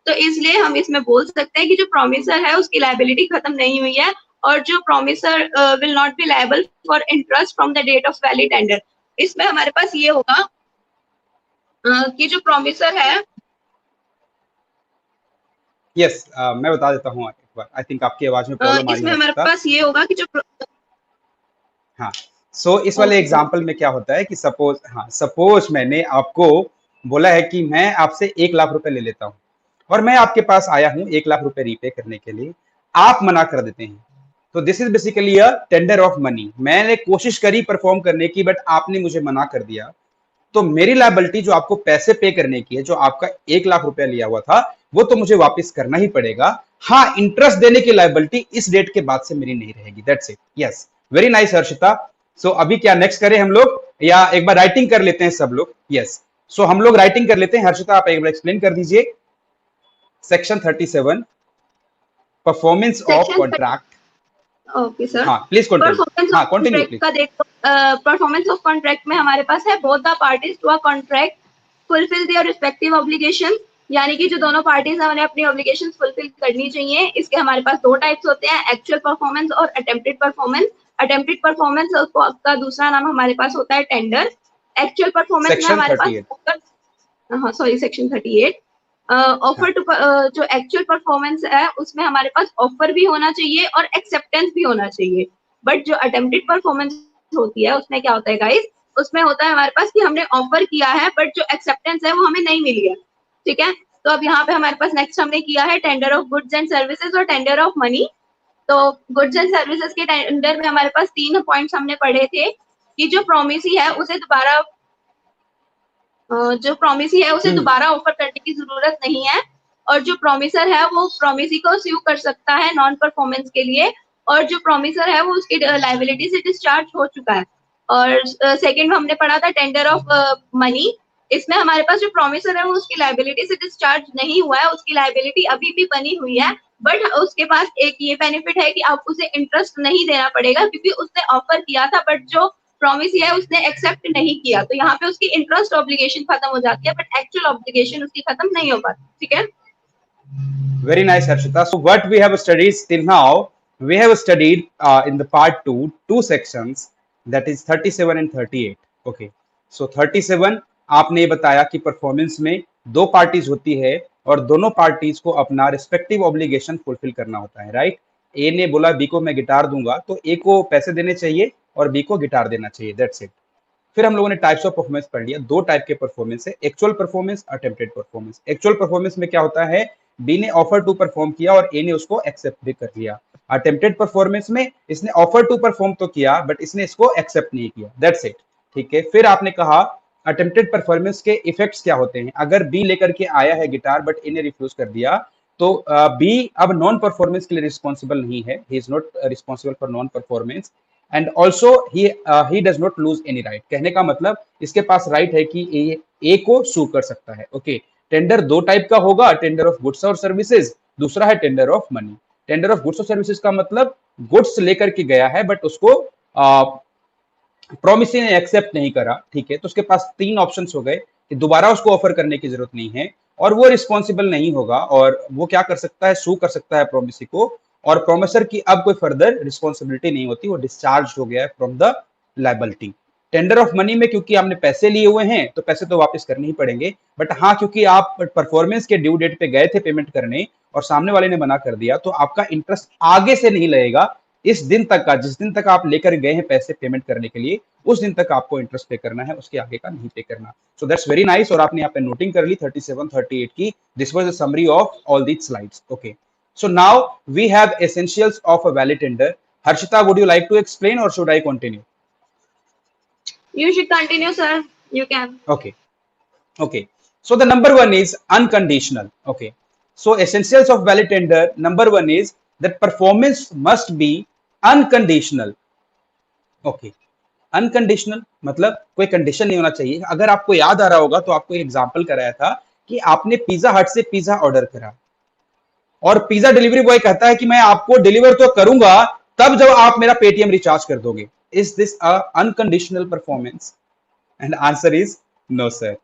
तो इसलिए हम इसमें बोल सकते हैं कि जो प्रॉमिसर है उसकी लायबिलिटी खत्म नहीं हुई है, और जो promisor will not be liable for interest from the date of valid tender. इसमें हमारे पास ये होगा कि जो प्रॉमिसर है, यस मैं बता देता हूँ एक बार, आई थिंक आपकी आवाज में प्रॉब्लम आ रही है। इसमें हमारे पास ये होगा कि जो हाँ, सो इस वाले एग्जाम्पल में क्या होता है कि सपोज मैंने आपको बोला है कि मैं आपसे 1 लाख रुपए ले लेता हूँ और मैं आपके पास आया हूँ 1 लाख रुपए रीपे करने के लिए, आप मना कर देते हैं, तो this is basically a tender of money. मैंने कोशिश करी परफॉर्म करने की बट आपने मुझे मना कर दिया, तो मेरी लायबिलिटी जो आपको पैसे पे करने की है, जो आपका 1 लाख रुपया लिया हुआ था वो तो मुझे वापस करना ही पड़ेगा। हाँ, इंटरेस्ट देने की लायबिलिटी इस डेट के बाद से मेरी नहीं रहेगी। That's it. Yes, very nice Harshita. So अभी क्या नेक्स्ट करें हम लोग, या एक बार राइटिंग कर लेते हैं सब लोग? यस, सो हम लोग राइटिंग कर लेते हैं। हर्षिता आप एक बार एक्सप्लेन कर दीजिए section 37 performance of contract. Okay sir, हाँ प्लीज कंटिन्यू। हाँ कंटिन्यू प्लीज। का देखो, परफॉर्मेंस ऑफ कॉन्ट्रैक्ट में हमारे पास है both the parties to a contract fulfil their respective obligation, यानी कि जो दोनों पार्टीज हैं उन्हें अपनी ऑब्लिगेशन फुलफिल करनी चाहिए। इसके हमारे पास 2 टाइप्स होते हैं, एक्चुअल परफॉर्मेंस और अटेम्प्टेड परफॉर्मेंस। अटेम्प्टेड परफॉर्मेंस का दूसरा नाम हमारे पास होता है टेंडर। एक्चुअल परफॉर्मेंस में हमारे पास, हाँ सॉरी, सेक्शन 38 ऑफर टू, जो एक्चुअल परफॉर्मेंस है उसमें हमारे पास ऑफर भी होना चाहिए और एक्सेप्टेंस भी होना चाहिए। बट जो अटेम्प्टेड परफॉर्मेंस होती है उसमें क्या होता है गाइस, उसमें होता है हमारे पास कि हमने ऑफर किया है बट जो एक्सेप्टेंस है वो हमें नहीं मिली है, ठीक है। तो अब यहाँ पे हमारे पास नेक्स्ट हमने किया है tender of goods and services और टेंडर ऑफ मनी। तो गुड्स एंड सर्विसेज के टेंडर में हमारे पास 3 पॉइंट्स हमने पढ़े थे कि जो प्रॉमिसी है उसे दोबारा ऑफर करने की जरूरत नहीं है, और जो प्रोमिसर है वो प्रोमिसी को स्यू कर सकता है नॉन परफॉर्मेंस के लिए, और जो प्रोमिसर है वो उसकी लाइबिलिटी से डिस्चार्ज हो चुका है। और सेकंड में हमने पढ़ा था टेंडर ऑफ मनी, इसमें हमारे पास जो प्रोमिसर है वो उसकी लाइबिलिटी से डिस्चार्ज नहीं हुआ है, उसकी लाइबिलिटी अभी भी बनी हुई है, बट उसके पास एक ये बेनिफिट है कि आप उसे इंटरेस्ट नहीं देना पड़ेगा क्योंकि उसने ऑफर किया था, बट जो प्रॉमिस है उसने एक्सेप्ट नहीं किया, तो यहाँ पे उसकी इंटरेस्ट ऑब्लिगेशन खत्म हो जाती है, बट एक्चुअल ऑब्लिगेशन उसकी खत्म नहीं हो पाती। ठीक है, Very nice, Harshita. So what we have studied till now, we have studied in the part 2, two sections, that is 37 and 38. Okay. So 37 आपने ये बताया कि परफॉर्मेंस में दो पार्टीज होती है और दोनों पार्टीज को अपना रिस्पेक्टिव ऑब्लिगेशन फुलफिल करना होता है, राइट। ए ने बोला बी को मैं गिटार दूंगा, तो ए को पैसे देने चाहिए और बी को गिटार देना चाहिए, दैट्स इट। फिर हम लोगों ने टाइप्स ऑफ परफॉर्मेंस पढ़ लिया। दो टाइप के परफॉर्मेंस है, actual performance, attempted performance. Actual performance में क्या होता है, बी ने ऑफर टू परफॉर्म किया और ए ने उसको एक्सेप्ट भी कर लिया। अटेम्प्टेड परफॉर्मेंस में इसने ऑफर टू परफॉर्म तो किया बट इसने इसको एक्सेप्ट नहीं किया, दैट्स इट। ठीक है, फिर आपने कहा अटेम्प्टेड परफॉर्मेंस के इफेक्ट्स क्या होते हैं। अगर बी लेकर के आया है गिटार बट ए ने रिफ्यूज कर दिया, तो बी अब नॉन परफॉर्मेंस के लिए रिस्पॉन्सिबल नहीं है, he is not responsible for non performance and also he does not lose any right. कहने का मतलब इसके पास राइट है कि ए को सू कर सकता है। ओके, टेंडर दो टाइप का होगा, टेंडर ऑफ गुड्स और सर्विसेज, दूसरा है tender of money. Tender of goods और सर्विसेज का मतलब गुड्स लेकर के गया है बट उसको प्रोमिस ने एक्सेप्ट नहीं करा, ठीक है, तो उसके पास तीन ऑप्शंस हो गए कि दोबारा उसको ऑफर करने की जरूरत नहीं है और वो रिस्पॉन्सिबल नहीं होगा और वो क्या कर सकता है, सू कर सकता है प्रोमिसी को, और प्रोमिसर की अब कोई फर्दर रिस्पॉन्सिबिलिटी नहीं होती, वो डिस्चार्ज हो गया है from the liability. Tender of money में क्योंकि आपने पैसे लिए हुए हैं तो पैसे तो वापस करने ही पड़ेंगे, बट हाँ क्योंकि आप परफॉर्मेंस के ड्यू डेट पे गए थे पेमेंट करने और सामने वाले ने मना कर दिया, तो आपका इंटरेस्ट आगे से नहीं लगेगा, इस दिन तक का, जिस दिन तक आप लेकर गए हैं पैसे पेमेंट करने के लिए, उस दिन तक आपको इंटरेस्ट पे करना है, उसके आगे का नहीं पे करना। सो दैट्स वेरी नाइस, और आपने यहाँ पे नोटिंग कर ली 37 38 की। This was the summary of all these slides. Okay, so now we have essentials of a valid tender. Harshita, would you like to explain or should I continue? you should continue, sir. You can. Okay, so the number one is unconditional. Okay, so essentials of valid tender, number one is that performance must be unconditional. Okay, unconditional मतलब कोई condition नहीं होना चाहिए। अगर आपको याद आ रहा होगा तो आपको एक एग्जांपल कराया था कि आपने पिज्जा हट से पिज्जा ऑर्डर करा और पिज्जा डिलीवरी बॉय कहता है कि मैं आपको डिलीवर तो करूंगा तब जब आप मेरा पेटीएम रिचार्ज कर दोगे। Is this unconditional performance? And answer is no sir,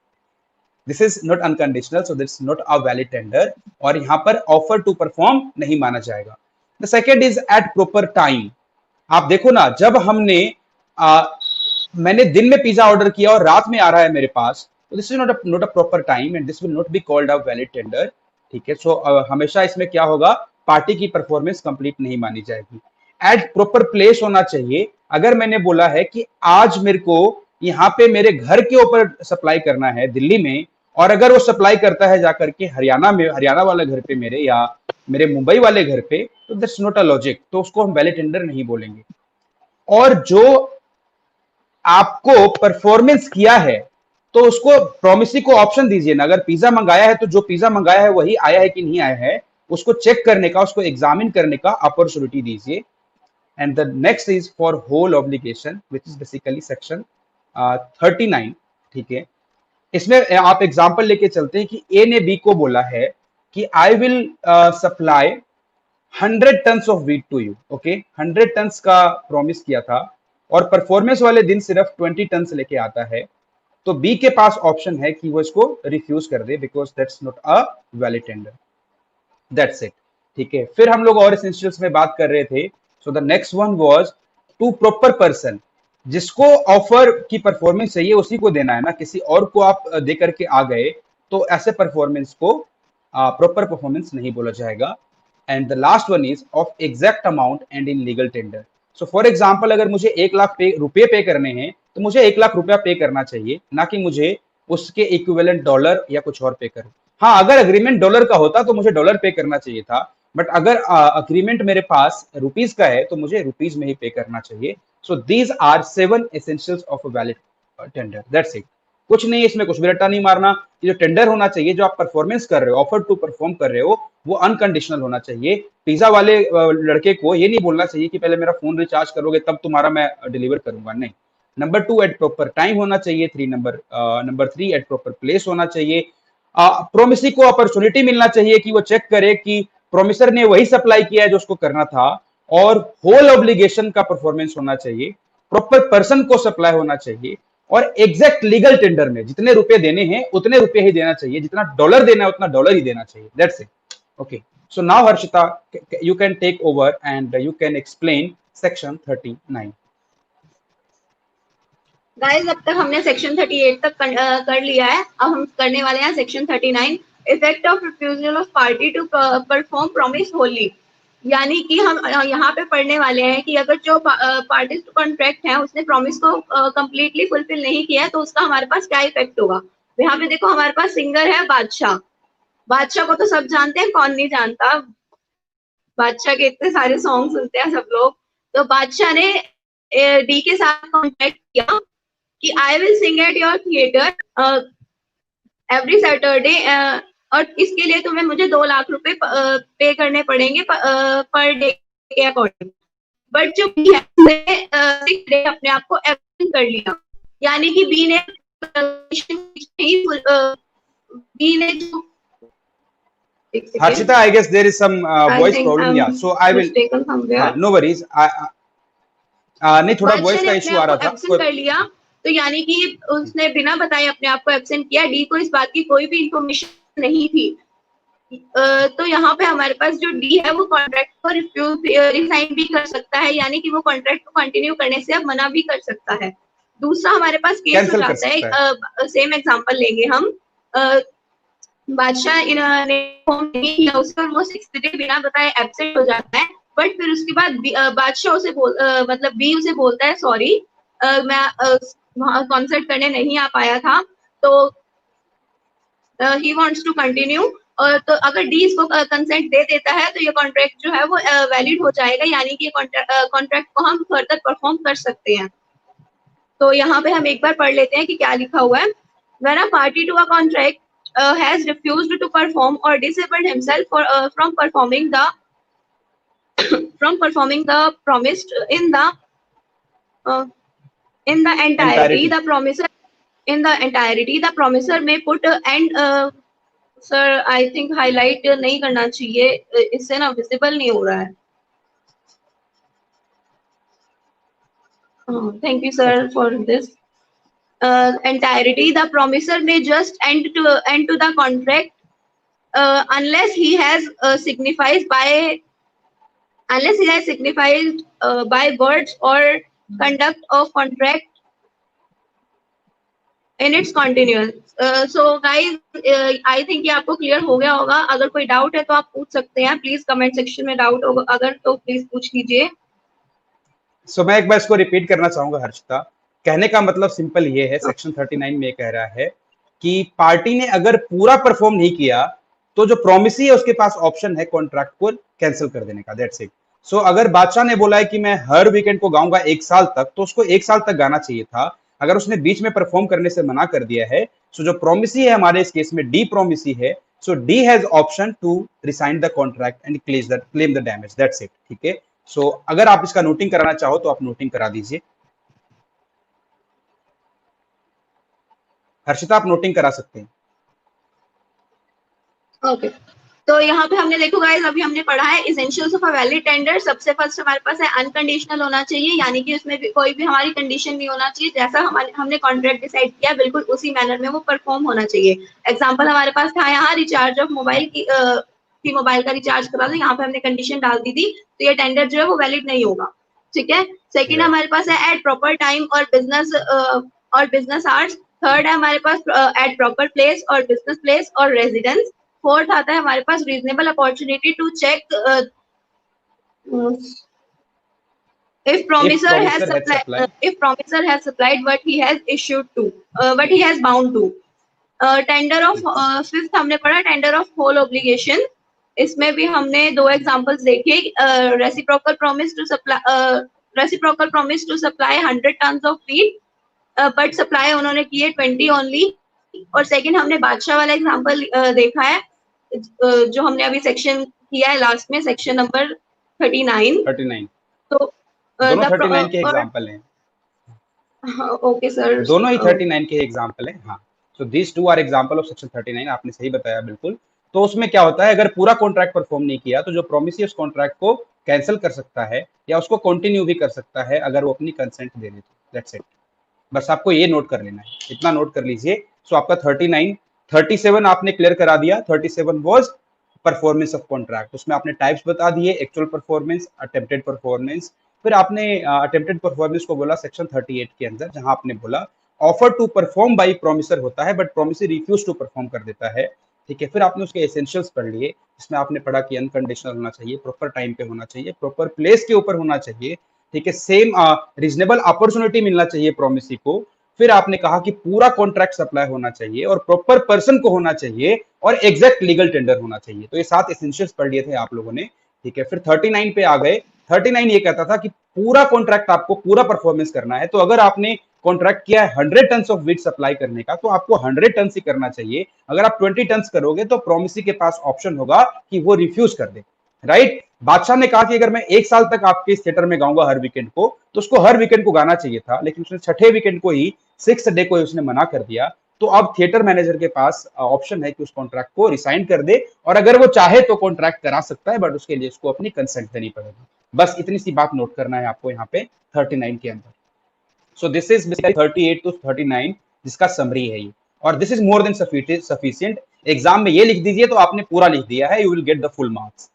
this is not unconditional, so this not a valid tender और यहां पर ऑफर टू परफॉर्म नहीं माना जाएगा। The second is at proper time. आप देखो ना, जब हमने मैंने दिन में पिज्जा ऑर्डर किया और रात में आ रहा है मेरे पास, तो this is not a proper time and this will not be called a valid tender. ठीक है, सो हमेशा इसमें क्या होगा, पार्टी की परफॉर्मेंस कंप्लीट नहीं मानी जाएगी। एट प्रॉपर प्लेस होना चाहिए। अगर मैंने बोला है कि आज मेरे को यहाँ पे मेरे घर के ऊपर सप्लाई करना है दिल्ली में, और अगर वो सप्लाई करता है जाकर के हरियाणा में, हरियाणा वाले घर पे मेरे, या मेरे मुंबई वाले घर पे, तो दैट्स नॉट अ लॉजिक, तो उसको हम वैलिड टेंडर नहीं बोलेंगे। और जो आपको परफॉर्मेंस किया है तो उसको प्रोमिसी को ऑप्शन दीजिए ना। अगर पिज्जा मंगाया है तो जो पिज्जा मंगाया है वही आया है कि नहीं आया है, उसको चेक करने का, उसको एग्जामिन करने का अपॉर्चुनिटी दीजिए। And the next is for whole obligation which is basically section 39। ठीक है, इसमें आप एग्जांपल लेके चलते हैं कि ए ने बी को बोला है कि I will supply 100 tons of wheat to you. Okay, 100 tons का प्रॉमिस किया था और परफॉर्मेंस वाले दिन सिर्फ 20 टन्स लेके आता है, तो बी के पास ऑप्शन है कि वो इसको रिफ्यूज कर दे because that's not a valid tender, that's it. ठीक है, फिर हम लोग और एसेंशियल्स में बात कर रहे थे। So the next one was to proper person. जिसको ऑफर की परफॉर्मेंस चाहिए उसी को देना है ना, किसी और को आप दे करके आ गए तो ऐसे परफॉर्मेंस को प्रॉपर परफॉर्मेंस नहीं बोला जाएगा। And the last one is of exact amount and in legal tender. So for example, अगर मुझे 1 लाख रुपए पे करने हैं तो मुझे 1 लाख रुपया पे करना चाहिए, ना कि मुझे उसके इक्विवेलेंट डॉलर या कुछ और पे करूं। हाँ, अगर अग्रीमेंट डॉलर का होता तो मुझे डॉलर पे करना चाहिए था, बट अगर अग्रीमेंट मेरे पास रुपीज का है तो मुझे रुपीज में ही पे करना चाहिए। So these are 7 essentials of a valid tender, that's it। कुछ नहीं, इसमें कुछ भी रट्टा नहीं मारना। ये जो टेंडर होना चाहिए, जो आप परफॉर्मेंस कर रहे हो, ऑफर टू परफॉर्म कर रहे हो, वो अनकंडीशनल होना चाहिए। पिज्जा वाले लड़के को ये नहीं बोलना चाहिए कि पहले मेरा फोन रिचार्ज करोगे तब तुम्हारा मैं डिलीवर करूंगा, नहीं। नंबर 2 एट प्रॉपर टाइम होना चाहिए। नंबर 3 एट प्रॉपर प्लेस होना चाहिए। प्रोमिसरी को अपॉर्चुनिटी मिलना चाहिए कि वो चेक करे कि प्रोमिसर ने वही सप्लाई किया है जो उसको करना था, और होल ऑब्लिगेशन का परफॉर्मेंस होना चाहिए। प्रॉपर पर्सन को सप्लाई होना चाहिए, और एग्जैक्ट लीगल टेंडर में जितने रुपए देने हैं उतने रुपए ही देना चाहिए, जितना डॉलर देना है उतना डॉलर ही देना चाहिए। That's it. Okay, so now Harshita, you can take over and you can explain section 39. Guys, अब तक हमने सेक्शन 38 तक कर लिया है। अब हम करने वाले हैं section 39, effect of refusal of party to perform promise wholly. यानी कि हम यहाँ पे पढ़ने वाले हैं कि अगर जो पार्टी टू कॉन्ट्रैक्ट है उसने प्रॉमिस को कंप्लीटली फुलफिल नहीं किया है तो उसका हमारे पास क्या इफेक्ट होगा। यहाँ पे देखो, हमारे पास सिंगर है बादशाह। बादशाह को तो सब जानते हैं, कौन नहीं जानता। बादशाह के इतने सारे सॉन्ग सुनते हैं सब लोग। तो बादशाह ने डी के साथ कॉन्ट्रैक्ट किया कि I will sing at your theatre every Saturday, और इसके लिए तुम्हें मुझे 2 लाख रुपए पे करने पड़ेंगे पर डे के अकॉर्डिंग। बट जो बी है उसने 6 डे अपने आप को एब्सेंट कर लिया। यानी कि बी ने बी ने जो Harshita, I guess there is some voice problem. Yeah, so I will. No worries. नहीं, थोड़ा वॉइस का इशू आ रहा था। एब्सेंट कर लिया, तो यानी कि उसने बिना बताए अपने आप को एब्सेंट किया। डी को इस बात की कोई भी इंफॉर्मेशन नहीं थी। तो यहाँ पे हमारे पास जो डी है वो कॉन्ट्रैक्ट को रिसाइन भी कर सकता है, यानी कि वो कॉन्ट्रैक्ट को कंटिन्यू करने से अब मना भी कर सकता है। दूसरा हमारे पास केस हो जाता है। सेम एग्जांपल लेंगे हम। बादशाह ने नहीं किया उसको, वो 6th डे बिना बताए एब्सेंट हो जाता है। बट फिर उसके बाद बादशाह उसे मतलब बी उसे बोलता है सॉरी, मैं वहाँ कॉन्सर्ट करने नहीं आ पाया था, तो ही वांट्स टू कंटिन्यू। तो अगर डी इसको कंसेंट दे देता है तो ये कॉन्ट्रैक्ट जो है वो वैलिड हो जाएगा, यानी कि कॉन्ट्रैक्ट को हम फर्दर परफॉर्म कर सकते हैं। तो यहाँ पे हम एक बार पढ़ लेते हैं कि क्या लिखा हुआ है। When a party to a contract has refused to perform or disabled himself from performing the promised in the entirety, the promiser may put and sir I think highlight नहीं करना चाहिए, इससे ना visible नहीं हो रहा है। Thank you sir for this. Entirety, the promiser may just end to the contract unless he has signified by words or conduct of contract in its continuance. So guys, I think ये आपको clear हो गया होगा। अगर कोई doubt है तो आप पूछ सकते हैं, प्लीज कमेंट सेक्शन में डाउट होगा अगर तो प्लीज पूछ लीजिए। सो मैं एक बार इसको रिपीट करना चाहूंगा हर्षिता। कहने का मतलब सिंपल ये है, सेक्शन 39 में कह रहा है कि पार्टी ने अगर पूरा परफॉर्म नहीं किया तो जो प्रॉमिसी है उसके पास ऑप्शन है कॉन्ट्रैक्ट को कैंसिल कर देने का। That's it. सो अगर बादशाह ने बोला है कि मैं हर वीकेंड को गाऊंगा 1 साल तक, तो उसको 1 साल तक गाना चाहिए था। अगर उसने बीच में परफॉर्म करने से मना कर दिया है, सो जो प्रॉमिसी है हमारे इस केस में डी प्रॉमिसी है, so D has option to resign the contract and claim the damage. That's it. ठीक है। सो अगर आप इसका नोटिंग कराना चाहो तो आप नोटिंग करा दीजिए। हर्षिता, आप नोटिंग करा सकते हैं। ओके, तो यहाँ पे हमने देखो गाइस, अभी हमने पढ़ा है essentials of a valid tender. सबसे फर्स्ट हमारे पास है अनकंडीशनल होना चाहिए, यानी कि उसमें भी कोई भी हमारी कंडीशन नहीं होना चाहिए। जैसा हमने कॉन्ट्रैक्ट डिसाइड किया बिल्कुल उसी मैनर में वो परफॉर्म होना चाहिए। एग्जांपल हमारे पास था यहाँ रिचार्ज ऑफ मोबाइल की मोबाइल का रिचार्ज करा दो, यहाँ पे हमने कंडीशन डाल दी थी, तो ये टेंडर जो है वो वैलिड नहीं होगा। ठीक है। सेकेंड हमारे पास है एट प्रॉपर टाइम और बिजनेस आवर्स। थर्ड है हमारे पास एट प्रॉपर प्लेस और बिजनेस प्लेस और रेजिडेंस। फोर्थ आता है हमारे पास reasonable opportunity to check if promiser has supplied what he has issued to what he has bound to. Tender of fifth हमने पढ़ा टेंडर ऑफ होल ऑब्लिगेशन। इसमें भी हमने 2 एग्जांपल्स देखे। Reciprocal promise to supply 100 tons of feed but supply उन्होंने की है 20 only. और सेकंड हमने बादशाह वाला एग्जांपल देखा है, जो हमने अभी सेक्शन किया है लास्ट में, सेक्शन नंबर 39। 39 तो दोनों 39 के एग्जाम्पल हैं, ओके सर। दोनों ही 39 के एग्जाम्पल हैं। हाँ, so this two are example of section 39। आपने सही बताया बिल्कुल। तो उसमें क्या होता है, अगर पूरा कॉन्ट्रैक्ट परफॉर्म नहीं किया तो जो प्रोमिस उस कॉन्ट्रैक्ट को कैंसिल कर सकता है या उसको कंटिन्यू भी कर सकता है अगर वो अपनी कंसेंट दे दे तो। दैट्स इट, बस आपको ये नोट कर लेना है, इतना नोट कर लीजिए। सो आपका 39 37 आपने क्लियर करा दिया। 37 वाज परफॉर्मेंस ऑफ कॉन्ट्रैक्ट, उसमें आपने टाइप्स बता दिए, एक्चुअल परफॉर्मेंस, अटेम्प्टेड परफॉर्मेंस। फिर आपने अटेम्प्टेड परफॉर्मेंस को बोला सेक्शन 38 के अंदर, जहां आपने बोला offer to perform by promisor होता है but promisor refuse to perform कर देता है। ठीक है, फिर आपने उसके एसेंशियल्स पढ़ लिए, जिसमें आपने पढ़ा कि अनकंडीशनल होना चाहिए, प्रॉपर टाइम पे होना चाहिए, प्रॉपर प्लेस के ऊपर होना चाहिए, ठीक है, सेम रीजनेबल अपॉर्चुनिटी मिलना चाहिए प्रोमिसी को। फिर आपने कहा कि पूरा कॉन्ट्रैक्ट सप्लाई होना चाहिए और प्रॉपर पर्सन को होना चाहिए और एग्जैक्ट लीगल टेंडर होना चाहिए। तो ये 7 एसेंशियल्स पढ़ लिए थे आप लोगों ने। ठीक है, फिर 39 पे आ गए। 39 ये कहता था कि पूरा कॉन्ट्रैक्ट आपको पूरा परफॉर्मेंस करना है। तो अगर आपने कॉन्ट्रैक्ट किया है 100 टन ऑफ वीट सप्लाई करने का, तो आपको 100 टन ही करना चाहिए। अगर आप 20 टन करोगे तो प्रोमिसी के पास ऑप्शन होगा कि वो रिफ्यूज कर दे, राइट। बादशाह ने कहा कि अगर मैं 1 साल तक आपके इस थिएटर में गाऊंगा हर वीकेंड को, तो उसको हर वीकेंड को गाना चाहिए था, लेकिन उसने छठे वीकेंड को ही, 6th डे को ही उसने मना कर दिया। तो अब थिएटर मैनेजर के पास ऑप्शन है कि उस कॉन्ट्रैक्ट को रिसाइन कर दे, और अगर वो चाहे तो कॉन्ट्रैक्ट करा सकता है, बट उसके लिए उसको अपनी कंसेंट देनी पड़ेगी। बस इतनी सी बात नोट करना है आपको यहाँ पे 39 के अंदर। So this is basically 38 to 39 जिसका समरी है ये, और this is more than sufficient. Exam में ये लिख दीजिए तो आपने पूरा लिख दिया है, you will get the full marks.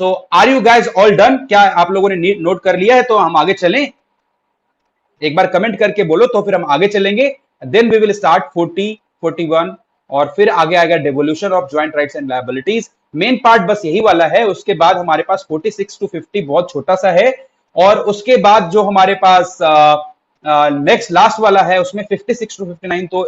So are you guys all done? क्या आप लोगों ने नोट कर लिया है? तो हम आगे चलें, एक बार कमेंट करके बोलो तो फिर हम आगे चलेंगे। देन वी विल स्टार्ट 40 41 और फिर आगे आएगा devolution of joint rights and liabilities. Main part बस यही वाला है। उसके बाद हमारे पास 46 टू 50 बहुत छोटा सा है, और उसके बाद जो हमारे पास नेक्स्ट लास्ट वाला है उसमें 56 टू 59 तो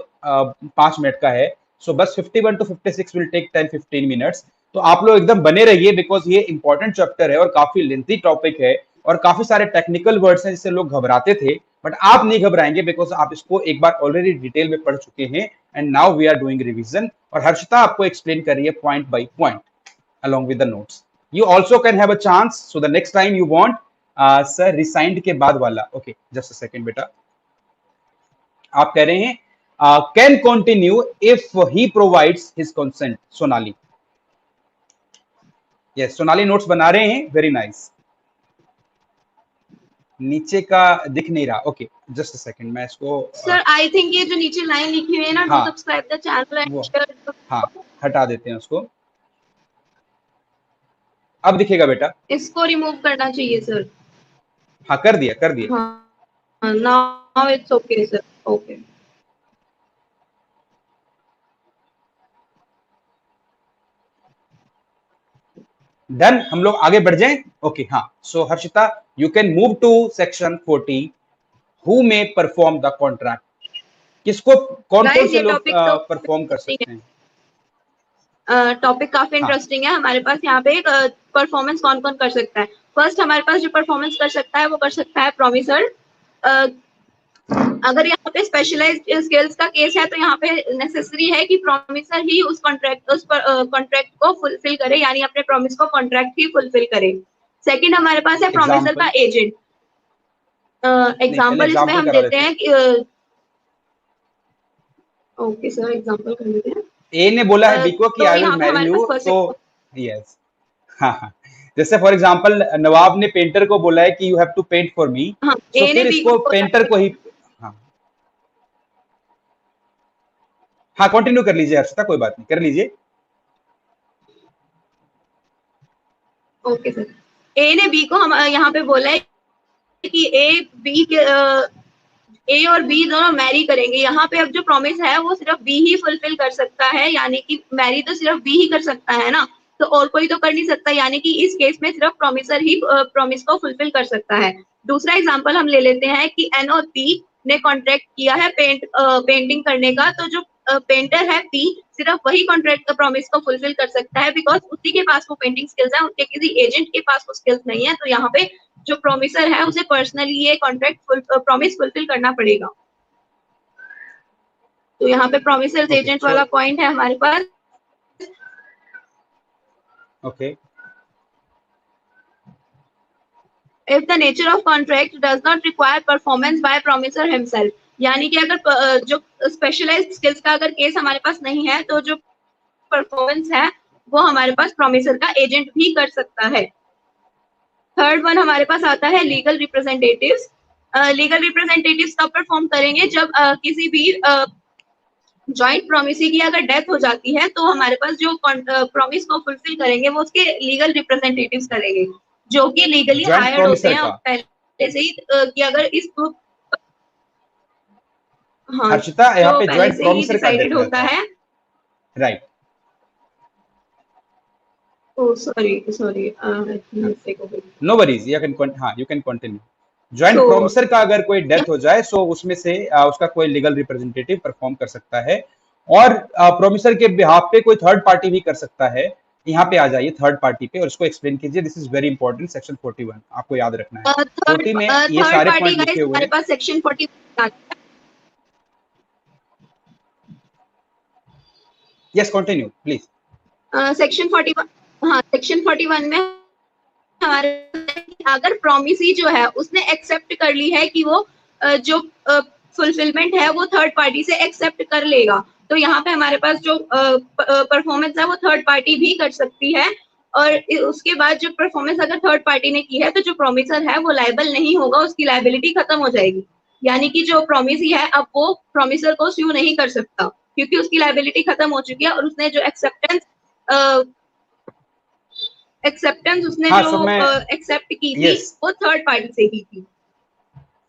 5 मिनट का है। सो बस 51 टू 56 विल टेक 10-15 मिनट्स। तो आप लोग एकदम बने रहिए, बिकॉज ये इंपॉर्टेंट चैप्टर है और काफी लेंथी टॉपिक है और काफी सारे टेक्निकल वर्ड्स हैं जिससे लोग घबराते थे, बट आप नहीं घबराएंगे बिकॉज आप इसको एक बार ऑलरेडी डिटेल में पढ़ चुके हैं। And now we are doing revision, और हर्षिता आपको एक्सप्लेन कर रही है point by point along with the notes. You also can have a chance, so the next time you want sir resigned के बाद वाला, okay just a second बेटा, आप कह रहे हैं can continue if he provides his consent. Sonali, yes Sonali notes बना रहे हैं, वेरी नाइस। नीचे का दिख नहीं रहा, ओके जस्ट अ सेकंड, मैं इसको सर आई थिंक ये जो नीचे लाइन लिखी हुई है ना, हाँ, do subscribe the channel and share, हाँ हटा देते हैं उसको। अब दिखेगा बेटा? इसको रिमूव करना चाहिए सर। हाँ कर दिया, कर दिया। हाँ now it's okay sir, okay. Done, हम लोग आगे बढ़ जाएं। ओके हाँ, so Harshita you can move to section 40, who may perform the contract. किसको, कौन कौन से लोग परफॉर्म कर सकते हैं? टॉपिक काफी इंटरेस्टिंग है। हमारे पास यहाँ पे परफॉर्मेंस कौन कौन कर सकता है। फर्स्ट हमारे पास जो परफॉर्मेंस कर सकता है वो कर सकता है प्रोमिसर। अगर यहाँ पे स्पेशलाइज्ड स्किल्स का केस है तो यहाँ पे नेसेसरी है कि प्रोमिसर ही उस कॉन्ट्रैक्ट को फुलफिल करे, यानी अपने प्रॉमिस को कॉन्ट्रैक्ट ही फुलफिल करे। सेकंड हमारे पास है प्रोमिसर का एजेंट। एग्जाम्पल इसमें हम देते हैं कि ओके सर एग्जाम्पल कर लेते हैं। ए ने बोला है बी को कि आई विल मैरी यू, तो यस हाँ, जैसे फॉर एग्जांपल नवाब ने पेंटर को बोला है कि you have to paint for me, तो फिर इसको पेंटर को ही हाँ कंटिन्यू कर लीजिए हर्षिता, कोई बात नहीं, कर लीजिए। ओके सर, ए ने बी को हम यहाँ पे बोला है कि ए और बी दोनों मैरी करेंगे। यहाँ पे अब जो प्रॉमिस है वो सिर्फ बी ही फुलफिल कर सकता है, यानी कि मैरी तो सिर्फ बी ही कर सकता है ना, तो और कोई तो कर नहीं सकता, यानी कि इस केस में सिर्फ प्रॉमिसर ही प्रॉमिस को फुलफिल कर सकता है। दूसरा एग्जांपल हम ले लेते हैं कि एन और पी ने कॉन्ट्रैक्ट किया है पेंटिंग करने का, तो जो पेंटर है पी सिर्फ वही कॉन्ट्रैक्ट प्रॉमिस को फुलफिल कर सकता है, बिकॉज उसी के पास वो पेंटिंग स्किल्स है, उनके किसी एजेंट के पास वो स्किल्स नहीं है। तो यहाँ पे जो प्रोमिसर है उसे पर्सनली ये कॉन्ट्रैक्ट प्रॉमिस फुलफिल करना पड़ेगा। तो यहाँ पे प्रोमिसर्स Okay, एजेंट so वाला पॉइंट है हमारे पास। okay, If the nature of contract does not require performance by promiser himself, यानी कि अगर जो स्पेशलाइज्ड स्किल्स का अगर केस हमारे पास नहीं है तो जो परफॉर्मेंस है वो हमारे पास प्रोमिसर का एजेंट भी कर सकता है। थर्ड वन हमारे पास आता है लीगल रिप्रेजेंटेटिव्स। लीगल रिप्रेजेंटेटिव्स कब परफॉर्म करेंगे, जब किसी भी जॉइंट प्रोमिसी की अगर डेथ हो जाती है तो हमारे पास जो प्रॉमिस को फुलफिल करेंगे वो उसके लीगल रिप्रेजेंटेटिव्स करेंगे, जो कि लीगली ज्वाइंट हायर्ड होते प्रोमिसर हैं का, पहले से ही कि अगर इस हाँ हर्षिता यहाँ जो पे पहले ज्वाइंट से ही प्रोमिसर का डेथ डिसाइडेड हो होता जाता है, है। Right? Oh sorry sorry mistake हो गई। No worries, you can continue. Joint so promisor का अगर कोई डेथ हो जाए सो उसमें से उसका कोई लीगल रिप्रेजेंटेटिव परफॉर्म कर सकता है, और प्रोमिसर के बिहाफ पे कोई थर्ड पार्टी भी कर सकता है। यहाँ पे आ जाइए थर्ड पार्टी पे और इसको एक्सप्लेन कीजिए। This is very important, section 41 आपको याद रखना है। 40 में ये थर्ड सारे पार्टी पॉइंट लिखे गाइस हुए हमारे हैं। पास section 40 yes, continue please. Section 41, हाँ सेक्शन 41 में हमारे अगर प्रॉमिसी जो है उसने एक्सेप्ट कर ली है कि वो जो फुलफिलमेंट है वो थर्ड पार्टी से एक्सेप्ट कर लेगा, तो यहाँ पे हमारे पास जो परफॉर्मेंस है वो थर्ड पार्टी भी कर सकती है। और उसके बाद जो परफॉर्मेंस अगर थर्ड पार्टी ने की है तो जो प्रोमिसर है वो लायबल नहीं होगा, उसकी लायबिलिटी खत्म हो जाएगी। यानी कि जो प्रोमिसी है अब वो प्रोमिसर को स्यू नहीं कर सकता क्योंकि उसकी लायबिलिटी खत्म हो चुकी है, और उसने जो एक्सेप्टेंस उसने हाँ, जो सो मैं, एक्सेप्ट की थी यस, वो थर्ड पार्टी से की थी।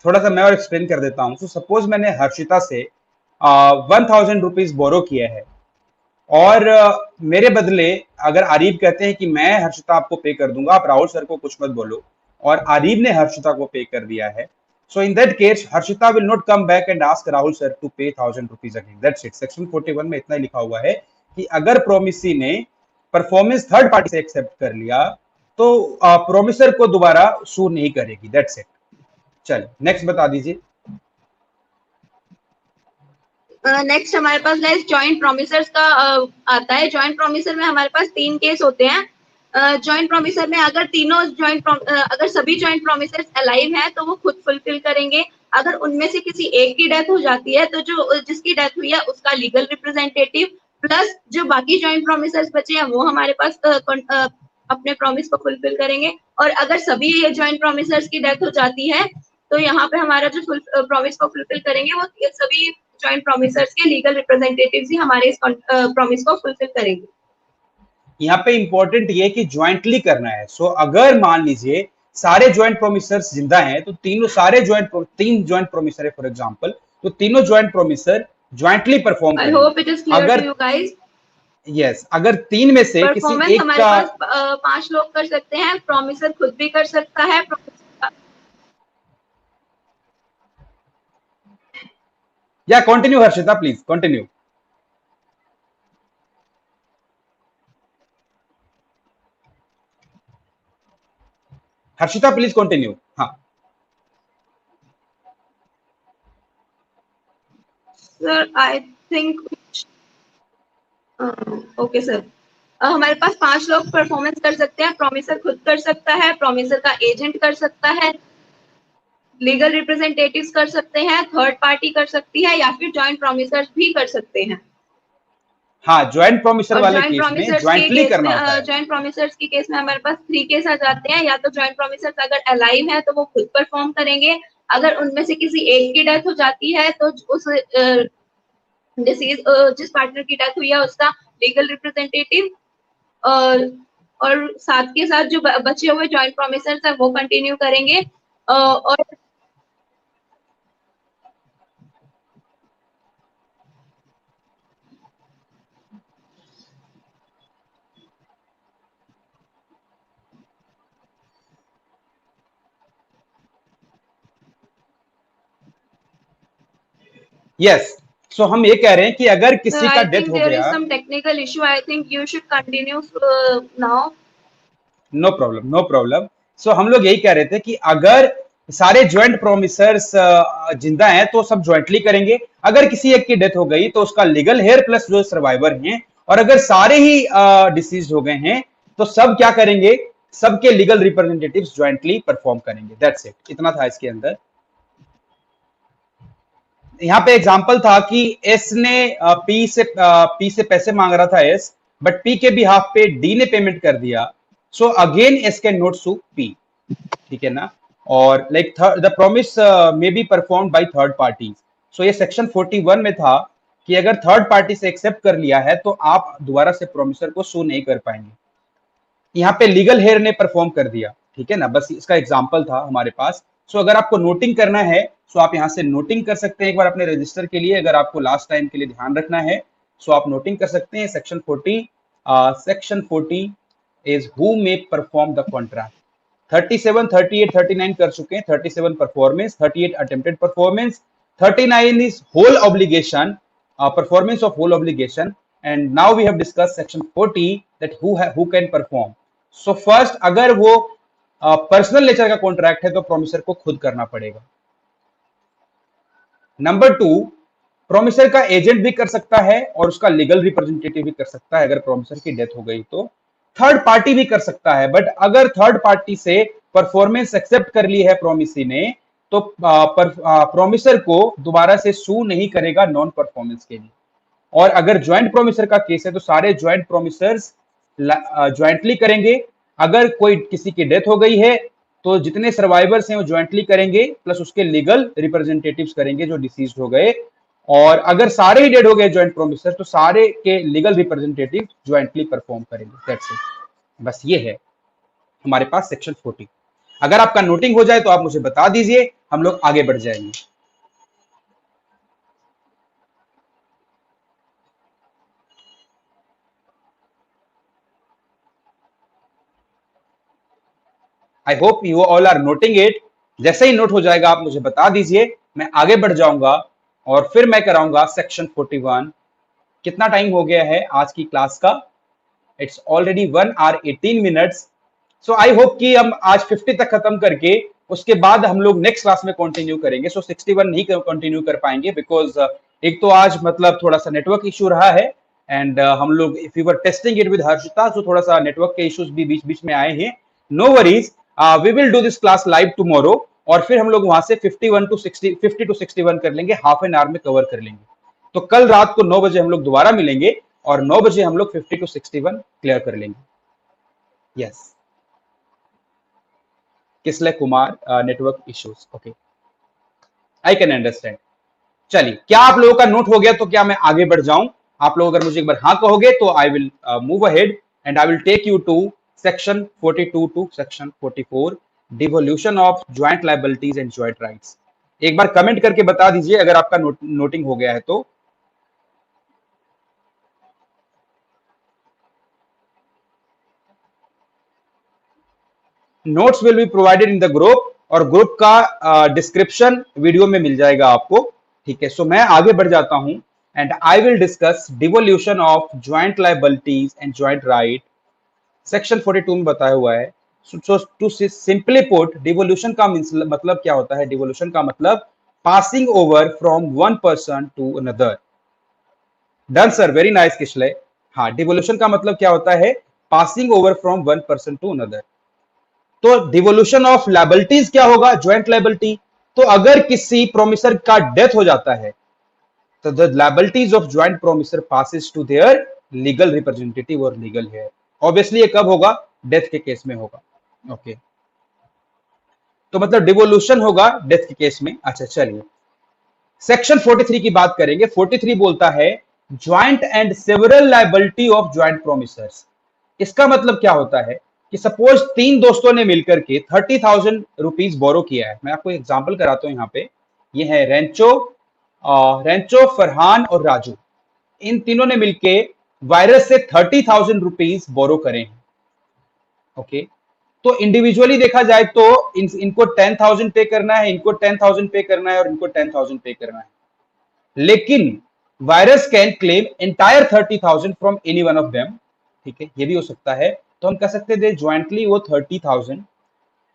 थोड़ा सा मैं और एक्सप्लेन कर देता हूँ। सो सपोज मैंने हर्षिता से 1000 रुपीज बोरो किया है, और मेरे बदले अगर आरिफ कहते हैं कि मैं हर्षिता आपको पे कर दूंगा, आप राहुल सर को कुछ मत बोलो, और आरिफ ने हर्षिता को पे कर दिया है, so in that case Harshita will not come back and ask Rahul sir to pay 1000 rupees again. That's it. Section 41 में इतना लिखा हुआ है कि अगर प्रोमिसी ने परफॉर्मेंस थर्ड पार्टी से एक्सेप्ट कर लिया तो प्रोमिसर को दोबारा सू नहीं करेगी। That's it. चल नेक्स्ट बता दीजिए। नेक्स्ट हमारे पास जॉइंट प्रोमिसर्स का आता है। जॉइंट प्रोमिसर में हमारे पास 3 केस होते हैं। जॉइंट प्रोमिसर में अगर तीनों अगर सभी जॉइंट प्रोमिसर्स अलाइव हैं तो वो खुद फुलफिल करेंगे। अगर उनमें से किसी एक की डेथ हो जाती है तो जो जिसकी डेथ हुई है उसका लीगल रिप्रेजेंटेटिव प्लस जो बाकी जॉइंट प्रोमिसर्स बचे हैं वो हमारे पास अपने प्रॉमिस को फुलफिल करेंगे। और अगर सभी जॉइंट प्रोमिसर्स की डेथ हो जाती है तो यहाँ पे हमारा जो प्रॉमिस को फुलफिल करेंगे वो सभी जॉइंट प्रोमिसर्स के लीगल रिप्रेजेंटेटिव्स ही हमारे इस प्रॉमिस को फुलफिल करेंगे। यहाँ पे इंपॉर्टेंट ये कि ज्वाइंटली करना है। सो अगर मान लीजिए सारे ज्वाइंट प्रोमिसर्स जिंदा हैं तो तीन ज्वाइंट प्रोमिसर है फॉर एग्जांपल, तो तीनों joint promisor jointly perform I hope it करेंगे। इज क्लियर टू अगर यू गाइस। यस, अगर तीन में से किसी परफॉर्मेंस एक हमारे का, पास 5 लोग कर सकते हैं, प्रोमिसर खुद भी कर सकता है। या continue Harshita please continue. Harshita please continue. हाँ, sir I think okay sir. हमारे पास 5 लोग परफॉर्मेंस कर सकते हैं। प्रोमिसर खुद कर सकता है, प्रोमिसर का एजेंट कर सकता है, लीगल रिप्रेजेंटेटिव्स कर सकते हैं, थर्ड पार्टी कर सकती है, या फिर जॉइंट प्रोमिसर्स भी कर सकते हैं। हाँ, ज्वाइंट प्रोमिसर और वाले जॉइंट केस में प्रोमिसर्स के ज्वाइंटली केस करना होता में है। जॉइंट प्रोमिसर्स के केस में हमारे पास 3 केस आ जाते हैं। या तो जॉइंट प्रोमिसर्स अगर अलाइव है तो वो खुद परफॉर्म करेंगे। अगर उनमें से किसी एक की डेथ हो जाती है तो उस डिसीज जिस पार्टनर की डेथ हुई है उसका लीगल रिप्रेजेंटेटिव और साथ के साथ जो बचे हुए जॉइंट प्रोमिसर्स है वो कंटिन्यू करेंगे। और यस, सो हम ये कह रहे हैं कि अगर किसी का I डेथ think हो there is गया, some technical issue. I think you should continue now. No problem no problem. So हम लोग यही कह रहे थे कि अगर सारे ज्वाइंट प्रोमिसर्स जिंदा हैं तो सब ज्वाइंटली करेंगे। अगर किसी एक की डेथ हो गई तो उसका लीगल हेयर प्लस जो सर्वाइवर हैं, और अगर सारे ही डिसीज हो गए हैं तो सब क्या करेंगे, सबके लीगल रिप्रेजेंटेटिव्स ज्वाइंटली परफॉर्म करेंगे। दैट्स इट, इतना था इसके अंदर। यहाँ पे एग्जांपल था कि एस ने पी से पैसे मांग रहा था एस, बट पी के बिहाफ पे डी ने पेमेंट कर दिया, so again S can not sue P, ठीक है ना। और like the promise may be performed by third party. So ये सेक्शन 41 में था कि अगर थर्ड पार्टी से एक्सेप्ट कर लिया है तो आप दोबारा से प्रोमिसर को सू नहीं कर पाएंगे। यहाँ पे लीगल हेयर ने परफॉर्म कर दिया, ठीक है ना, बस इसका एग्जांपल था हमारे पास। सो अगर आपको नोटिंग करना है सो आप यहाँ से नोटिंग कर सकते हैं एक बार अपने रजिस्टर के लिए, अगर आपको लास्ट टाइम के लिए ध्यान रखना है सो आप नोटिंग कर सकते हैं। Section 40 is who may perform the contract. 37, 38, 39 कर चुके हैं। 37 performance, 38 attempted performance, 39 is whole obligation, performance of whole obligation, and now we have discuss section 40 that who can perform. So first, अगर वो पर्सनल नेचर का contract है तो promisor को खुद करना पड़ेगा। नंबर 2, प्रोमिसर का एजेंट भी कर सकता है और उसका लीगल रिप्रेजेंटेटिव भी कर सकता है अगर प्रोमिसर की डेथ हो गई तो। थर्ड पार्टी भी कर सकता है, बट अगर थर्ड पार्टी से परफॉर्मेंस एक्सेप्ट कर ली है प्रोमिसी ने तो प्रोमिसर को दोबारा से सू नहीं करेगा नॉन परफॉर्मेंस के लिए। और अगर ज्वाइंट प्रोमिसर का केस है तो सारे ज्वाइंट प्रोमिसर्स ज्वाइंटली करेंगे। अगर कोई किसी की डेथ हो गई है तो जितने सर्वाइवर्स हैं वो ज्वाइंटली करेंगे, प्लस उसके लीगल रिप्रेजेंटेटिव्स करेंगे जो डिसीज्ड हो गए। और अगर सारे ही डेड हो गए ज्वाइंट प्रोमिसर तो सारे के लीगल रिप्रेजेंटेटिव ज्वाइंटली परफॉर्म करेंगे। दैट्स इट, बस ये है हमारे पास सेक्शन 40। अगर आपका नोटिंग हो जाए तो आप मुझे बता दीजिए, हम लोग आगे बढ़ जाएंगे। I hope you all are noting it. जैसे ही नोट हो जाएगा आप मुझे बता दीजिए, मैं आगे बढ़ जाऊंगा और फिर मैं कराऊंगा सेक्शन 41। कितना टाइम हो गया है आज की क्लास का? It's already 1 hour 18 minutes। So I hope कि हम आज 50 तक खत्म करके उसके बाद हम लोग नेक्स्ट क्लास में कंटिन्यू करेंगे। सो 61 नहीं कंटिन्यू कर पाएंगे बिकॉज एक तो आज मतलब थोड़ा सा नेटवर्क इशू रहा है, एंड हम लोग if you were testing it with Harshita तो थोड़ा सा नेटवर्क के इश्यूज भी बीच बीच में आए हैं। No worries, we will do this class live tomorrow, और फिर हम लोग वहां से 50 to 61 कर लेंगे, हाफ एन आवर में कवर कर लेंगे। तो कल रात को 9 बजे हम लोग दोबारा मिलेंगे और 9 बजे हम लोग 50 to 61 क्लियर कर लेंगे। यस, किसले Kumar, network issues, okay, I can understand. चलिए, क्या आप लोगों का नोट हो गया? तो क्या मैं आगे बढ़ जाऊं? आप लोग अगर मुझे एक बार हाँ कहोगे तो I will move ahead and I will take you to section 42 to section 44, devolution of joint liabilities and joint rights. एक बार कमेंट करके बता दीजिए अगर आपका नोटिंग हो गया है तो। Notes will be provided in the group, और ग्रुप का डिस्क्रिप्शन वीडियो में मिल जाएगा आपको, ठीक है। सो मैं आगे बढ़ जाता हूं and I will discuss devolution of joint liabilities and joint right. Section 42 में बताया हुआ है। So to simply put, devolution का मतलब क्या होता है? डिवोल्यूशन का मतलब passing over from one person to another. Done sir, very nice Kishle. हाँ, डिवोल्यूशन का मतलब क्या होता है? Passing over from one person to another. तो डिवोल्यूशन ऑफ लायबिलिटीज क्या होगा? Joint liability. तो अगर किसी प्रोमिसर का डेथ हो जाता है तो the liabilities of joint promisor passes to their legal representative और लीगल हेयर। ऑब्वियसली ये कब होगा? डेथ के केस में होगा, ओके। तो मतलब डिवोल्यूशन होगा डेथ के केस में। अच्छा, चलिए सेक्शन 43 की बात करेंगे। 43 बोलता है joint and several liability of joint promisors. इसका मतलब क्या होता है कि सपोज 3 दोस्तों ने मिलकर के 30,000 रुपीज बोरो किया है। मैं आपको एग्जांपल कराता हूं। यहाँ पे ये है रेंचो, फरहान और राजू। इन तीनों ने मिलके वायरस से 30,000 रुपीज बोरो करे हैं, ओके। तो इंडिविजुअली देखा जाए तो इनको 10,000 पे करना है, इनको 10,000 पे करना है और इनको 10,000 पे करना है। लेकिन virus can claim entire 30,000 from any one of them, ठीक है, ये भी हो सकता है। तो हम कह सकते थे ज्वाइंटली वो 30,000।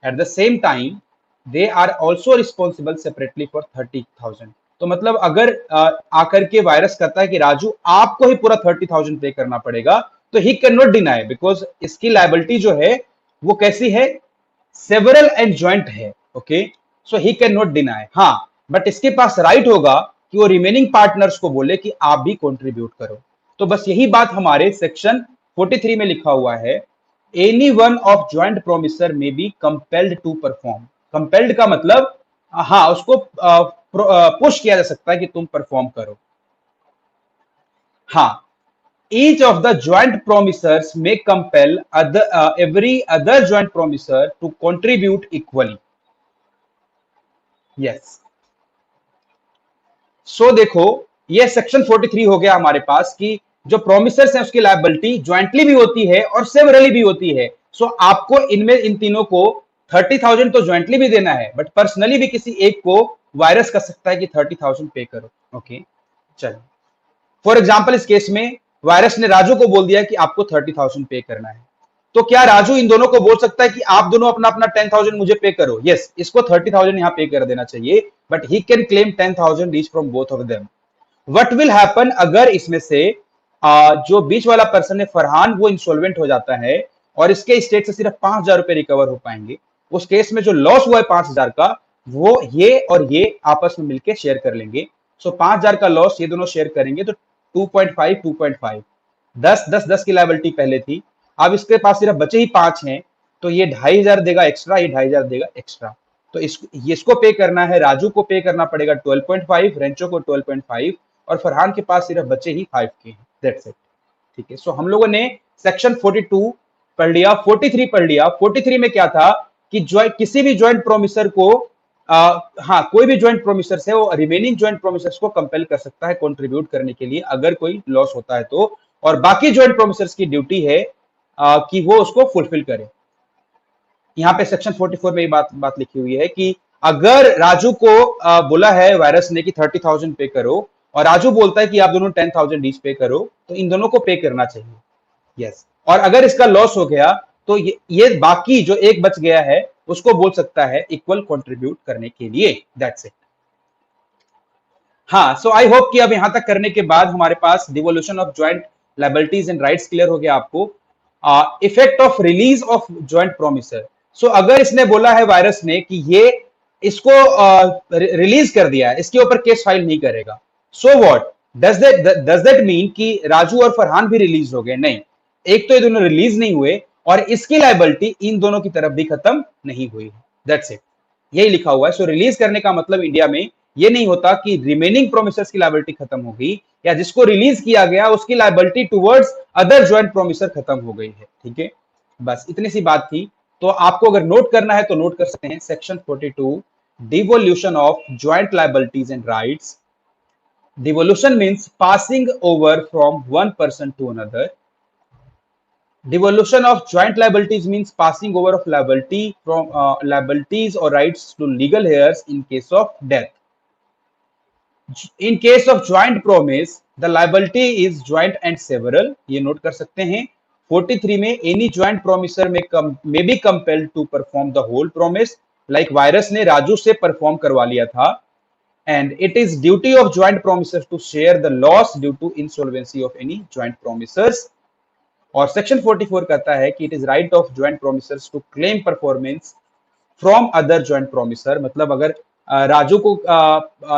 At the same time they are also responsible separately for 30,000। तो मतलब अगर आकर के वायरस कहता है कि राजू आपको ही पूरा 30,000 पे करना पड़ेगा, तो he can not deny, because इसकी लायबिलिटी जो है वो कैसी है, सेवरल एंड ज्वाइंट है। Okay, so he can not deny. हाँ, बट इसके पास राइट होगा कि वो रिमेनिंग पार्टनर्स को बोले कि आप भी कंट्रीब्यूट करो। तो बस यही बात हमारे सेक्शन 43 में लिखा हुआ है, any one of joint promisor may be compelled to perform. Compelled का मतलब हाँ, उसको पुश किया जा सकता है कि तुम परफॉर्म करो। हाँ, each of the joint promisors may compel every other joint promisor to contribute equally. Yes. So देखो, ये सेक्शन 43 हो गया हमारे पास कि जो प्रोमिसर्स हैं उसकी लायबिलिटी ज्वाइंटली भी होती है और सेवरली भी होती है। सो आपको इनमें इन तीनों को 30,000 तो ज्वाइंटली भी देना है, बट पर्सनली भी किसी एक को वायरस कर सकता है कि 30,000 पे करो। ओके, चलो फॉर एग्जाम्पल इस केस में वायरस ने राजू को बोल दिया कि आपको 30,000 पे करना है, तो क्या राजू इन दोनों को बोल सकता है कि आप दोनों अपना अपना 10,000 मुझे पे करो? यस, इसको 30,000 यहाँ पे कर देना चाहिए, but he can claim 10,000 each from both of them. What will happen अगर इसमें से जो बीच वाला पर्सन है फरहान, वो इंसॉल्वेंट हो जाता है और इसके स्टेट से सिर्फ 5,000 रुपए रिकवर हो पाएंगे। उस केस में जो लॉस हुआ है 5,000 का, वो ये और ये आपस में मिलकर शेयर कर लेंगे। सो 5,000 का लॉस ये दोनों शेयर करेंगे, तो 2.5 10 की लायबिलिटी पहले थी, अब इसके पास सिर्फ बचे ही 5 हैं, तो ये 2,500 देगा एक्स्ट्रा, ये 2,500 देगा एक्स्ट्रा। तो इसको पे करना है, राजू को पे करना पड़ेगा 12.5, रेंचो को 12.5, और फरहान के पास सिर्फ बचे ही 5 के हैं। That's it. ठीक है, सो हम लोगों ने सेक्शन 42 पढ़ लिया, 43 पढ़ लिया। 43 में क्या था कि किसी भी ज्वाइंट प्रोमिसर को हाँ, कोई भी ज्वाइंट प्रोमिसर है वो रिमेनिंग ज्वाइंट प्रोमिसर्स को कंपेल कर सकता है कंट्रीब्यूट करने के लिए अगर कोई लॉस होता है तो, और बाकी ज्वाइंट प्रोमिसर्स की ड्यूटी है कि वो उसको फुलफिल करे। यहाँ पे सेक्शन 44 में ये बात लिखी हुई है कि अगर राजू को बोला है वायरस ने कि 30,000 पे करो, और राजू बोलता है कि आप दोनों 10,000 ईच पे करो, तो इन दोनों को पे करना चाहिए। यस, और अगर इसका लॉस हो गया तो ये बाकी जो एक बच गया है उसको बोल सकता है इक्वल कंट्रीब्यूट करने के लिए। That's it. हाँ, सो आई होप कि अब यहां तक करने के बाद हमारे पास devolution of joint liabilities and rights clear हो गया आपको। Effect of release of joint promisor. So अगर इसने बोला है वायरस ने कि ये इसको रिलीज कर दिया है, इसके ऊपर केस फाइल नहीं करेगा, so what does that mean कि राजू और फरहान भी रिलीज हो गए? नहीं, एक तो ये दोनों रिलीज नहीं हुए और इसकी लायबिलिटी इन दोनों की तरफ भी खत्म नहीं हुई है। दैट्स इट, यही लिखा हुआ है। सो रिलीज करने का मतलब इंडिया में ये नहीं होता कि रिमेनिंग प्रोमिसर्स की लायबिलिटी खत्म हो गई या जिसको रिलीज किया गया उसकी liability towards other joint promisor खत्म हो गई है। ठीक है, बस इतनी सी बात थी। तो आपको अगर नोट करना है तो नोट कर सकते हैं, section 42 devolution of joint liabilities and rights. Devolution means passing over from one person to another. Devolution of joint liabilities means passing over of liability from liabilities or rights to legal heirs in case of death. In case of joint promise, the liability is joint and several. ये note कर सकते हैं। 43 में any joint promisor may be compelled to perform the whole promise, like virus ने राजू से perform करवा लिया था, and it is duty of joint promisors to share the loss due to insolvency of any joint promisors. और section 44 कहता है कि it is right of joint promisors to claim performance from other joint promisor। मतलब अगर राजू को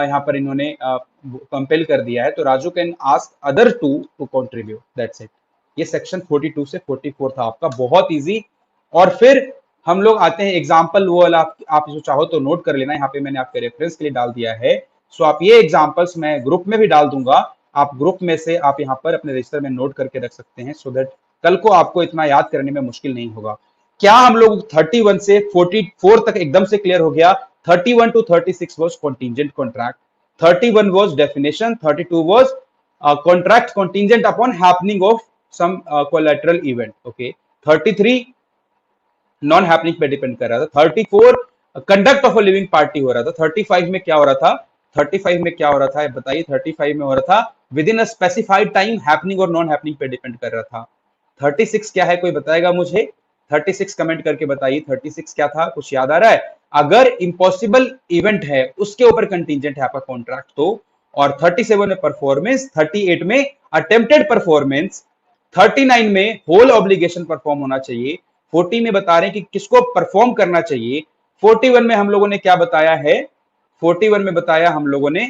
यहाँ पर इन्होंने कंपेल कर दिया है तो Raju can ask other to to contribute. That's it. ये सेक्शन 42 से 44 था आपका, बहुत इजी। और फिर हम लोग आते हैं एग्जाम्पल वो वाला, आप जो चाहो तो नोट कर लेना, यहाँ पे मैंने आपके रेफरेंस के लिए डाल दिया है। सो आप ये एग्जाम्पल्स मैं ग्रुप में भी डाल दूंगा, आप ग्रुप में से आप यहाँ पर अपने रजिस्टर में नोट करके रख सकते हैं, सो दैट कल को आपको इतना याद करने में मुश्किल नहीं होगा। क्या हम लोग 31 से 44 तक एकदम से क्लियर हो गया? 31 to 36 was contingent contract, 31 was definition, 32 was contract contingent upon happening of some collateral event. Okay, 33 non happening पे डिपेंड कर रहा था, 34 conduct of a living party हो रहा था, 35 में क्या हो रहा था? 35 में क्या हो रहा था बताइए? 35 में हो रहा था with in a specified time, happening और नॉन हैपनिंग पे डिपेंड कर रहा था। 36 क्या है, कोई बताएगा मुझे? 36 कमेंट करके बताइए, 36 क्या था? कुछ याद आ रहा है? अगर इम्पॉसिबल इवेंट है उसके ऊपर कंटीजेंट है आपका कॉन्ट्रैक्ट तो, और 37 में परफॉर्मेंस, 38 में अटेम्प्टेड परफॉर्मेंस, 39 में होल ऑब्लिगेशन परफॉर्म होना चाहिए, 40 में बता रहे हैं कि किसको परफॉर्म करना चाहिए, 41 में हम लोगों ने क्या बताया है, 41 में बताया हम लोगों ने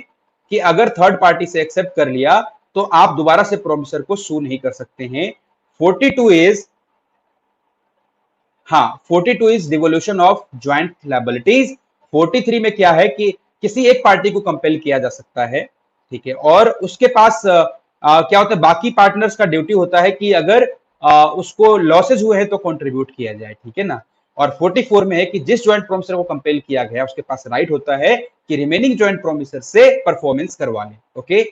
कि अगर थर्ड पार्टी से एक्सेप्ट कर लिया तो आप दोबारा से प्रोमिसर को सू नहीं कर सकते हैं। 42 इज, हाँ 42 is devolution of joint liabilities. 43 में क्या है कि किसी एक पार्टी को कंपेल किया जा सकता है, ठीक है, और उसके पास क्या होता है, बाकी पार्टनर्स का ड्यूटी होता है कि अगर उसको लॉसेज हुए हैं तो कंट्रीब्यूट किया जाए, ठीक है ना। और 44 में है कि जिस ज्वाइंट प्रोमिसर को कंपेल किया गया उसके पास राइट होता है कि रिमेनिंग ज्वाइंट प्रोमिसर से परफॉर्मेंस करवा ले। ओके,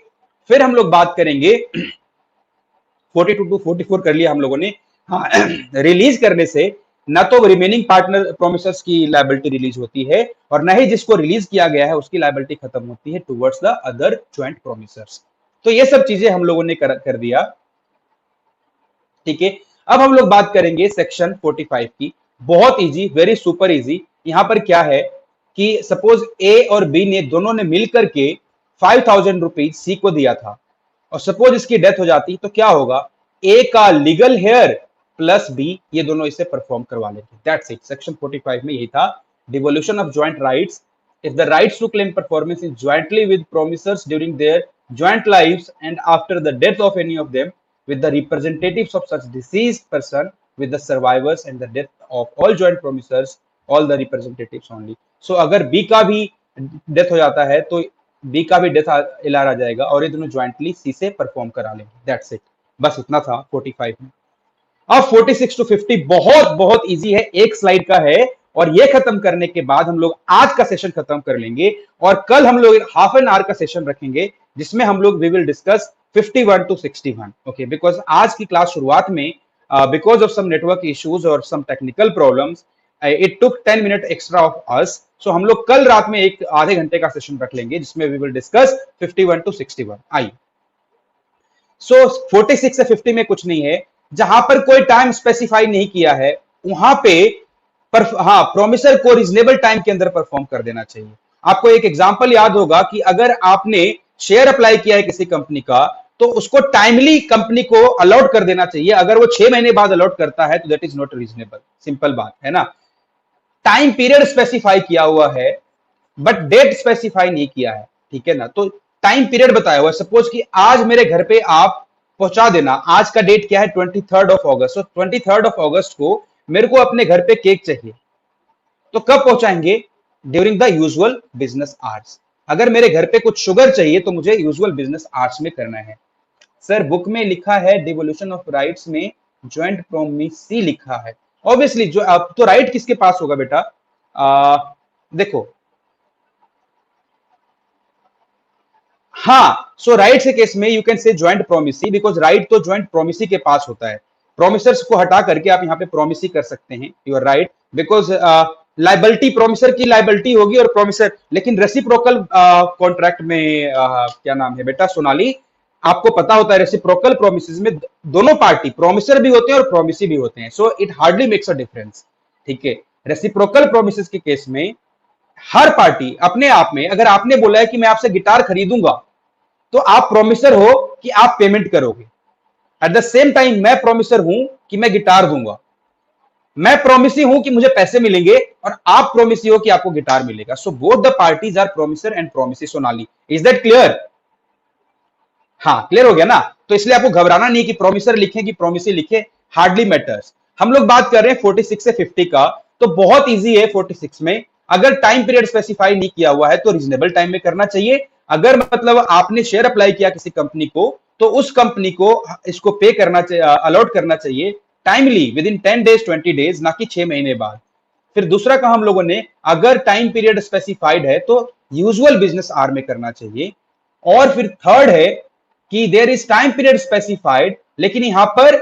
फिर हम लोग बात करेंगे 42 टू 44 कर लिया हम लोगों ने। हाँ, रिलीज करने से न तो रिमेनिंग पार्टनर प्रोमिसर्स की लायबिलिटी रिलीज होती है और न ही जिसको रिलीज किया गया है उसकी लायबिलिटी खत्म होती है टुवर्ड्स द अदर ज्वाइंट प्रोमिसर्स। तो ये सब चीजें हम लोगों ने कर दिया, ठीक है। अब हम लोग बात करेंगे सेक्शन 45 की। बहुत इजी, वेरी सुपर इजी। यहां पर क्या है कि सपोज ए और बी ने दोनों ने मिलकर के 5000 रुपीज सी को दिया था और सपोज इसकी डेथ हो जाती तो क्या होगा, ए का लीगल हेयर प्लस बी ये दोनों इसे परफॉर्म करवा लेते। दैट्स इट, सेक्शन 45 में यही था, devolution of joint rights. If the rights to claim performance is jointly with promisors during their joint lives and after the death of any of them with the representatives of such deceased person with the survivors and the death of all joint promisors all the representatives only। so अगर B का भी death हो जाता है तो B का भी death इलार आ जाएगा और ये दोनों ज्वाइंटली C से परफॉर्म करा लेंगे। दैट्स इट, बस इतना था 45 में। अब 46 टू 50 बहुत बहुत इजी है, एक स्लाइड का है और ये खत्म करने के बाद हम लोग आज का सेशन खत्म कर लेंगे और कल हम लोग हाफ एन आवर का सेशन रखेंगे जिसमें हम लोग we will discuss 51 to 61। Okay, because आज की क्लास शुरुआत में because of some network issues और some technical problems it took 10 minute extra of us. So हम लोग कल रात में एक आधे घंटे का सेशन रख लेंगे जिसमें वी विल डिस्कस 51 टू 61। आइए, सो 46 से 50 में कुछ नहीं है, जहां पर कोई टाइम स्पेसिफाई नहीं किया है वहां पे हाँ प्रोमिसर को रीजनेबल टाइम के अंदर परफॉर्म कर देना चाहिए। आपको एक एग्जांपल याद होगा कि अगर आपने शेयर अप्लाई किया है किसी कंपनी का तो उसको टाइमली कंपनी को अलॉट कर देना चाहिए। अगर वो 6 महीने बाद अलॉट करता है तो that is not reasonable, simple बात है ना। टाइम पीरियड स्पेसिफाई किया हुआ है बट डेट स्पेसिफाई नहीं किया है, ठीक है ना। तो टाइम पीरियड बताया हुआ है, सपोज कि आज मेरे घर पे आप पहुंचा देना, आज का डेट क्या है 23 अगस्त। तो 23 अगस्त को मेरे को अपने घर पे केक चाहिए, तो कब पहुंचाएंगे, during the usual business hours. अगर मेरे घर पे कुछ शुगर चाहिए तो मुझे यूजुअल बिजनेस आवर्स में करना है। सर बुक में लिखा है डिवोल्यूशन ऑफ राइट्स में ज्वाइंट प्रोमिसी लिखा है, ऑब्वियसली जो तो राइट किसके पास होगा बेटा, देखो हाँ, सो राइट के केस में you can say joint promisee because right तो ज्वाइंट प्रोमिसी के पास होता है। प्रोमिसर्स को हटा करके आप यहाँ पे प्रोमिसी कर सकते हैं, you are right, because liability promisor की लाइबिलिटी होगी और प्रोमिसर, लेकिन रेसिप्रोकल कॉन्ट्रैक्ट में क्या नाम है बेटा सोनाली, आपको पता होता है रेसिप्रोकल प्रोमिसेस में दोनों पार्टी प्रोमिसर भी होते हैं और प्रोमिसी भी होते हैं, so it hardly makes a difference, ठीक है। रेसिप्रोकल प्रोमिसेस के केस में हर पार्टी अपने आप में, अगर आपने बोला है कि मैं आपसे गिटार खरीदूंगा तो आप प्रोमिसर हो कि आप पेमेंट करोगे, एट द सेम टाइम मैं प्रोमिसर हूं कि मैं गिटार दूंगा, मैं प्रोमिसी हूं कि मुझे पैसे मिलेंगे और आप प्रोमिसी हो कि आपको गिटार मिलेगा। So both the parties are promisor and promisee. Sonali, is that clear? हाँ, क्लियर हो गया ना। तो इसलिए आपको घबराना नहीं कि प्रोमिसर लिखें कि प्रोमिसी लिखे, हार्डली मैटर्स। हम लोग बात कर रहे हैं 46 से 50 का, तो बहुत इजी है। 46 में अगर टाइम पीरियड स्पेसिफाई नहीं किया हुआ है तो रीजनेबल टाइम में करना चाहिए। अगर मतलब आपने शेयर अप्लाई किया किसी कंपनी को तो उस कंपनी को इसको पे करना चाहिए, अलॉट करना चाहिए timely with in 10 days 20 days, ना कि 6 महीने बाद। फिर दूसरा कहा हम लोगों ने अगर टाइम पीरियड स्पेसिफाइड है तो यूजुअल बिजनेस आवर में करना चाहिए। और फिर थर्ड है कि there is time period specified, लेकिन यहां पर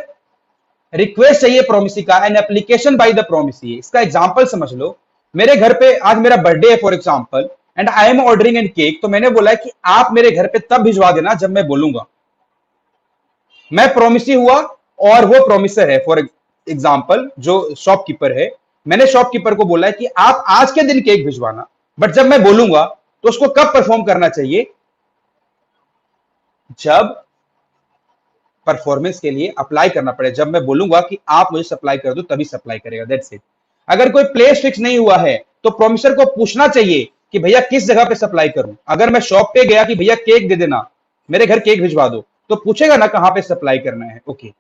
रिक्वेस्ट चाहिए प्रोमिसी का, an application by the promisee. इसका एग्जांपल समझ लो, मेरे घर पे आज मेरा बर्थडे है for example and I am ordering an cake, तो मैंने बोला है कि आप मेरे घर पे तब भिजवा देना जब मैं बोलूंगा। मैं प्रोमिसी हुआ और वो प्रोमिसर है, फॉर एग्जांपल जो शॉपकीपर है, मैंने शॉपकीपर को बोला है कि आप आज के दिन केक भिजवाना, बट जब मैं बोलूंगा तो उसको कब परफॉर्म करना चाहिए? जब परफॉर्मेंस के लिए अप्लाई करना पड़े, जब मैं बोलूंगा कि आप मुझे सप्लाई कर दो तभी सप्लाई करेगा, दैट्स इट। अगर कोई प्लेस फिक्स नहीं हुआ है तो प्रोमिसर को पूछना चाहिए कि भैया किस जगह पे सप्लाई करूं। अगर मैं शॉप पे गया कि भैया केक दे देना, मेरे घर केक भिजवा दो, तो पूछेगा ना कहां पे सप्लाई करना है। Okay,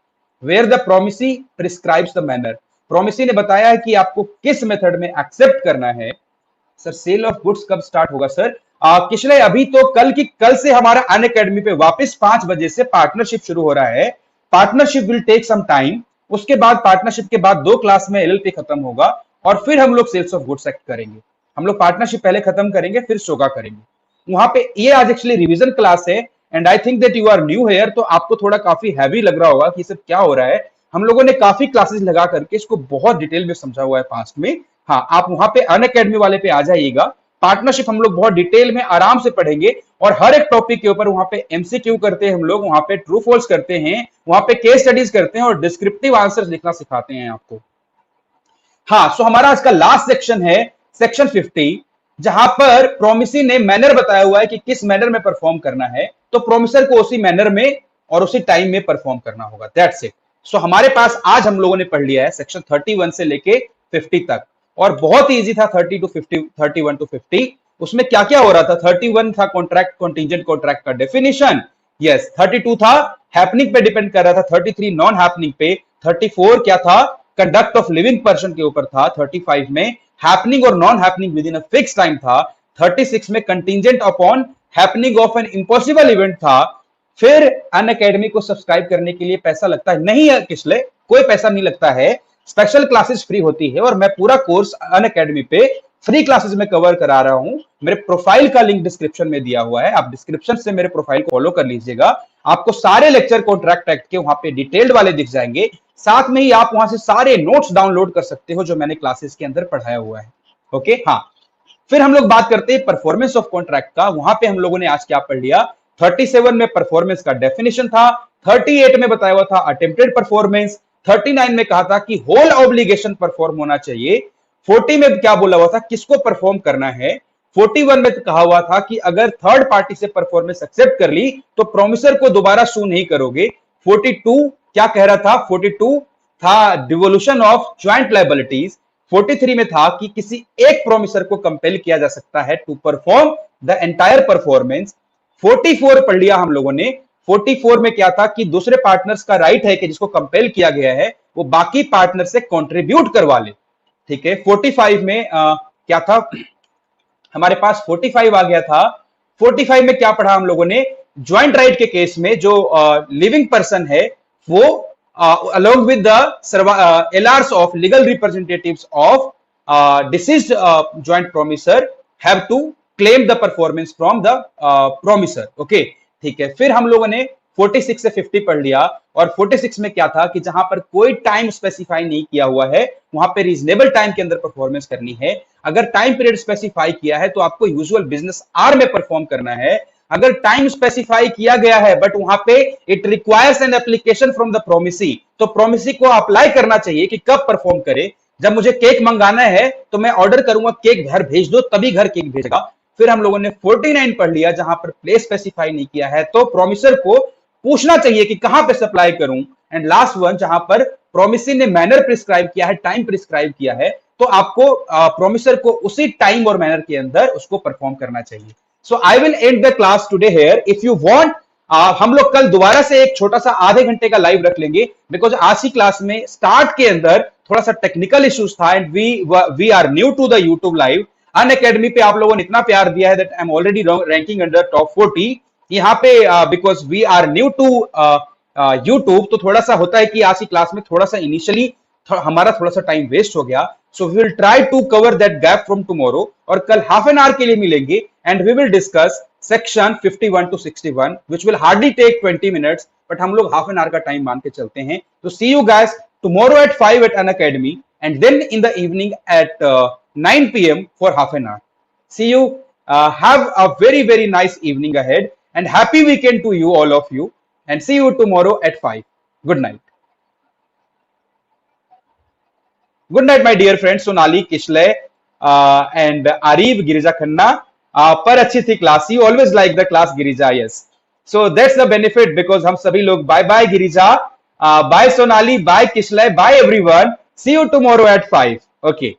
where the promisee prescribes the manner, promisee ने बताया है कि आपको किस मेथड में एक्सेप्ट करना है। सर सेल ऑफ गुड्स कब स्टार्ट होगा? सर किशले अभी तो कल से हमारा अन अकेडमी पे वापस 5 बजे से पार्टनरशिप शुरू हो रहा है। Partnership will take some time, उसके बाद पार्टनरशिप के बाद 2 क्लास में एलएलपी खत्म होगा और फिर हम लोग सेल्स ऑफ गुड्स एक्ट करेंगे। हम लोग पार्टनरशिप पहले खत्म करेंगे फिर शोगा करेंगे। वहां पे ये आज एक्चुअली रिवीजन क्लास है and I think that you are new here, तो आपको थोड़ा काफी हैवी लग रहा होगा कि सब क्या हो रहा है। हम लोगों ने काफी क्लासेस लगा करके इसको बहुत डिटेल में समझा हुआ है पास्ट में। हाँ, आप वहां पे अन अकेडमी वाले पे आ जाइएगा। पार्टनरशिप हम लोग बहुत डिटेल में आराम से पढ़ेंगे और हर एक टॉपिक के ऊपर वहां पे एमसीक्यू करते हैं हम लोग, वहां पे ट्रू फॉल्स करते हैं, वहां पे केस स्टडीज करते हैं और डिस्क्रिप्टिव आंसर्स लिखना सिखाते हैं आपको। हाँ, सो हमारा आज का लास्ट सेक्शन है सेक्शन 50, जहां पर प्रोमिसी ने मैनर बताया हुआ है कि किस मैनर में परफॉर्म करना है, तो प्रोमिसर को उसी मैनर में और उसी टाइम में परफॉर्म करना होगा, दैट्स इट। सो हमारे पास आज हम लोगों ने पढ़ लिया है सेक्शन 31 से लेके 50 तक और बहुत ही इजी था 30 टू 50, 31 टू 50। उसमें क्या क्या हो रहा था? 31 था कॉन्ट्रैक्ट, कॉन्टिंजेंट कॉन्ट्रैक्ट का डेफिनेशन, यस। 32 था हैपनिंग पे डिपेंड कर रहा था, 33 नॉन हैपनिंग पे, 34 क्या था? कंडक्ट ऑफ लिविंग पर्सन के ऊपर था, 35 में हैपनिंग और non happening within a fix time था, 36 में contingent upon happening of an impossible event था। फिर अन अकेडमी को सब्सक्राइब करने के लिए पैसा लगता है? नहीं है किसले, कोई पैसा नहीं लगता है। स्पेशल क्लासेस फ्री होती है और मैं पूरा कोर्स अन अकेडमी पे फ्री क्लासेस में कवर करा रहा हूं। मेरे प्रोफाइल का लिंक डिस्क्रिप्शन में दिया हुआ है, आप डिस्क्रिप्शन से मेरे प्रोफाइल को फॉलो कर लीजिएगा। आपको सारे लेक्चर कॉन्ट्रैक्ट एक्ट के वहां पे डिटेल्ड वाले दिख जाएंगे, साथ में ही आप वहां से सारे नोट्स डाउनलोड कर सकते हो जो मैंने क्लासेस के अंदर पढ़ाया हुआ है। ओके, हाँ। फिर हम लोग बात करते हैं परफॉर्मेंस ऑफ कॉन्ट्रैक्ट का। वहां पे हम लोगों ने आज क्या पढ़ लिया? 37 में परफॉर्मेंस का डेफिनेशन था, 38 में बताया हुआ था अटेम्प्टेड परफॉर्मेंस, 39 में कहा था कि होल ऑब्लिगेशन परफॉर्म होना चाहिए, 40 में क्या बोला हुआ था किसको परफॉर्म करना है, 41 में कहा हुआ था कि अगर थर्ड पार्टी से परफॉर्मेंस एक्सेप्ट कर ली तो प्रोमिसर को दोबारा सू नहीं करोगे। 42 क्या कह रहा था? 42 था डिवोल्यूशन ऑफ ज्वाइंट लायबिलिटीज। 43 में था कि किसी एक प्रोमिसर को कंपेल किया जा सकता है to perform the entire performance. 44 पढ़ लिया हम लोगों ने। 44 में क्या था कि दूसरे पार्टनर्स का राइट है कि जिसको कंपेल किया गया है वो बाकी पार्टनर से कंट्रीब्यूट करवा ले, ठीक है। 45 में क्या था हमारे पास? 45 आ गया था। 45 में क्या पढ़ा हम लोगों ने? ज्वाइंट राइट के केस में जो लिविंग पर्सन है वो along with the LRs of legal representatives of deceased joint promisor have to claim the performance from the promisor, okay, ठीक है। फिर हम लोगों ने 46 से 50 पढ़ लिया और 46 में क्या था कि जहां पर कोई टाइम स्पेसिफाई नहीं किया हुआ है वहां पे रीजनेबल टाइम के अंदर परफॉर्मेंस करनी है। अगर टाइम पीरियड स्पेसिफाई किया है तो आपको यूजुअल बिजनेस आवर में परफॉर्म करना है। अगर टाइम स्पेसिफाई किया गया है बट वहां पे it requires an application from the promisee, तो प्रोमिसी को अप्लाई करना चाहिए कि कब परफॉर्म करे। जब मुझे केक मंगाना है तो मैं ऑर्डर करूंगा केक घर भेज दो, तभी घर केक भेजेगा। फिर हम लोगों ने 49 पढ़ लिया जहां पर प्लेस स्पेसिफाई नहीं किया है तो प्रोमिसर को पूछना चाहिए कि कहां पे सप्लाई करूं। एंड लास्ट वन जहां पर प्रोमिसी ने मैनर प्रिस्क्राइब किया है, टाइम प्रिस्क्राइब किया है, तो आपको प्रोमिसर को उसी टाइम और मैनर के अंदर उसको परफॉर्म करना चाहिए। So I will end the class today here. If you want हम लोग कल दोबारा से एक छोटा सा आधे घंटे का लाइव रख लेंगे बिकॉज आज की क्लास में स्टार्ट के अंदर थोड़ा सा टेक्निकल इश्यूज था and we are new to the YouTube live. Unacademy पे आप लोगों ने इतना प्यार दिया है that I am already ranking under top 40 यहाँ पे because we are new to YouTube, तो थोड़ा सा होता है कि आज की क्लास में थोड़ा सा इनिशियली हमारा थोड़ा सा टाइम वेस्ट हो गया। So we will try to cover that gap from tomorrow और कल हाफ एन आवर के लिए मिलेंगे and we will discuss section 51 to 61 which will hardly take 20 minutes, but हम लोग हाफ एन आवर का टाइम मान के चलते हैं। तो see you guys tomorrow at 5 at an academy and then in the evening at 9 p.m. for half an hour. See you. Have a very, very nice evening ahead and happy weekend to you, all of you, and see you tomorrow at 5. Good night. Good night, my dear friends. Sonali, Kishlay, and Arif, Girija Khanna. पर अच्छी थी class. You always like the class, Girija. Yes. So that's the benefit because हम सभी लोग bye bye Girija, bye Sonali, bye Kishlay, bye everyone. See you tomorrow at 5. Okay.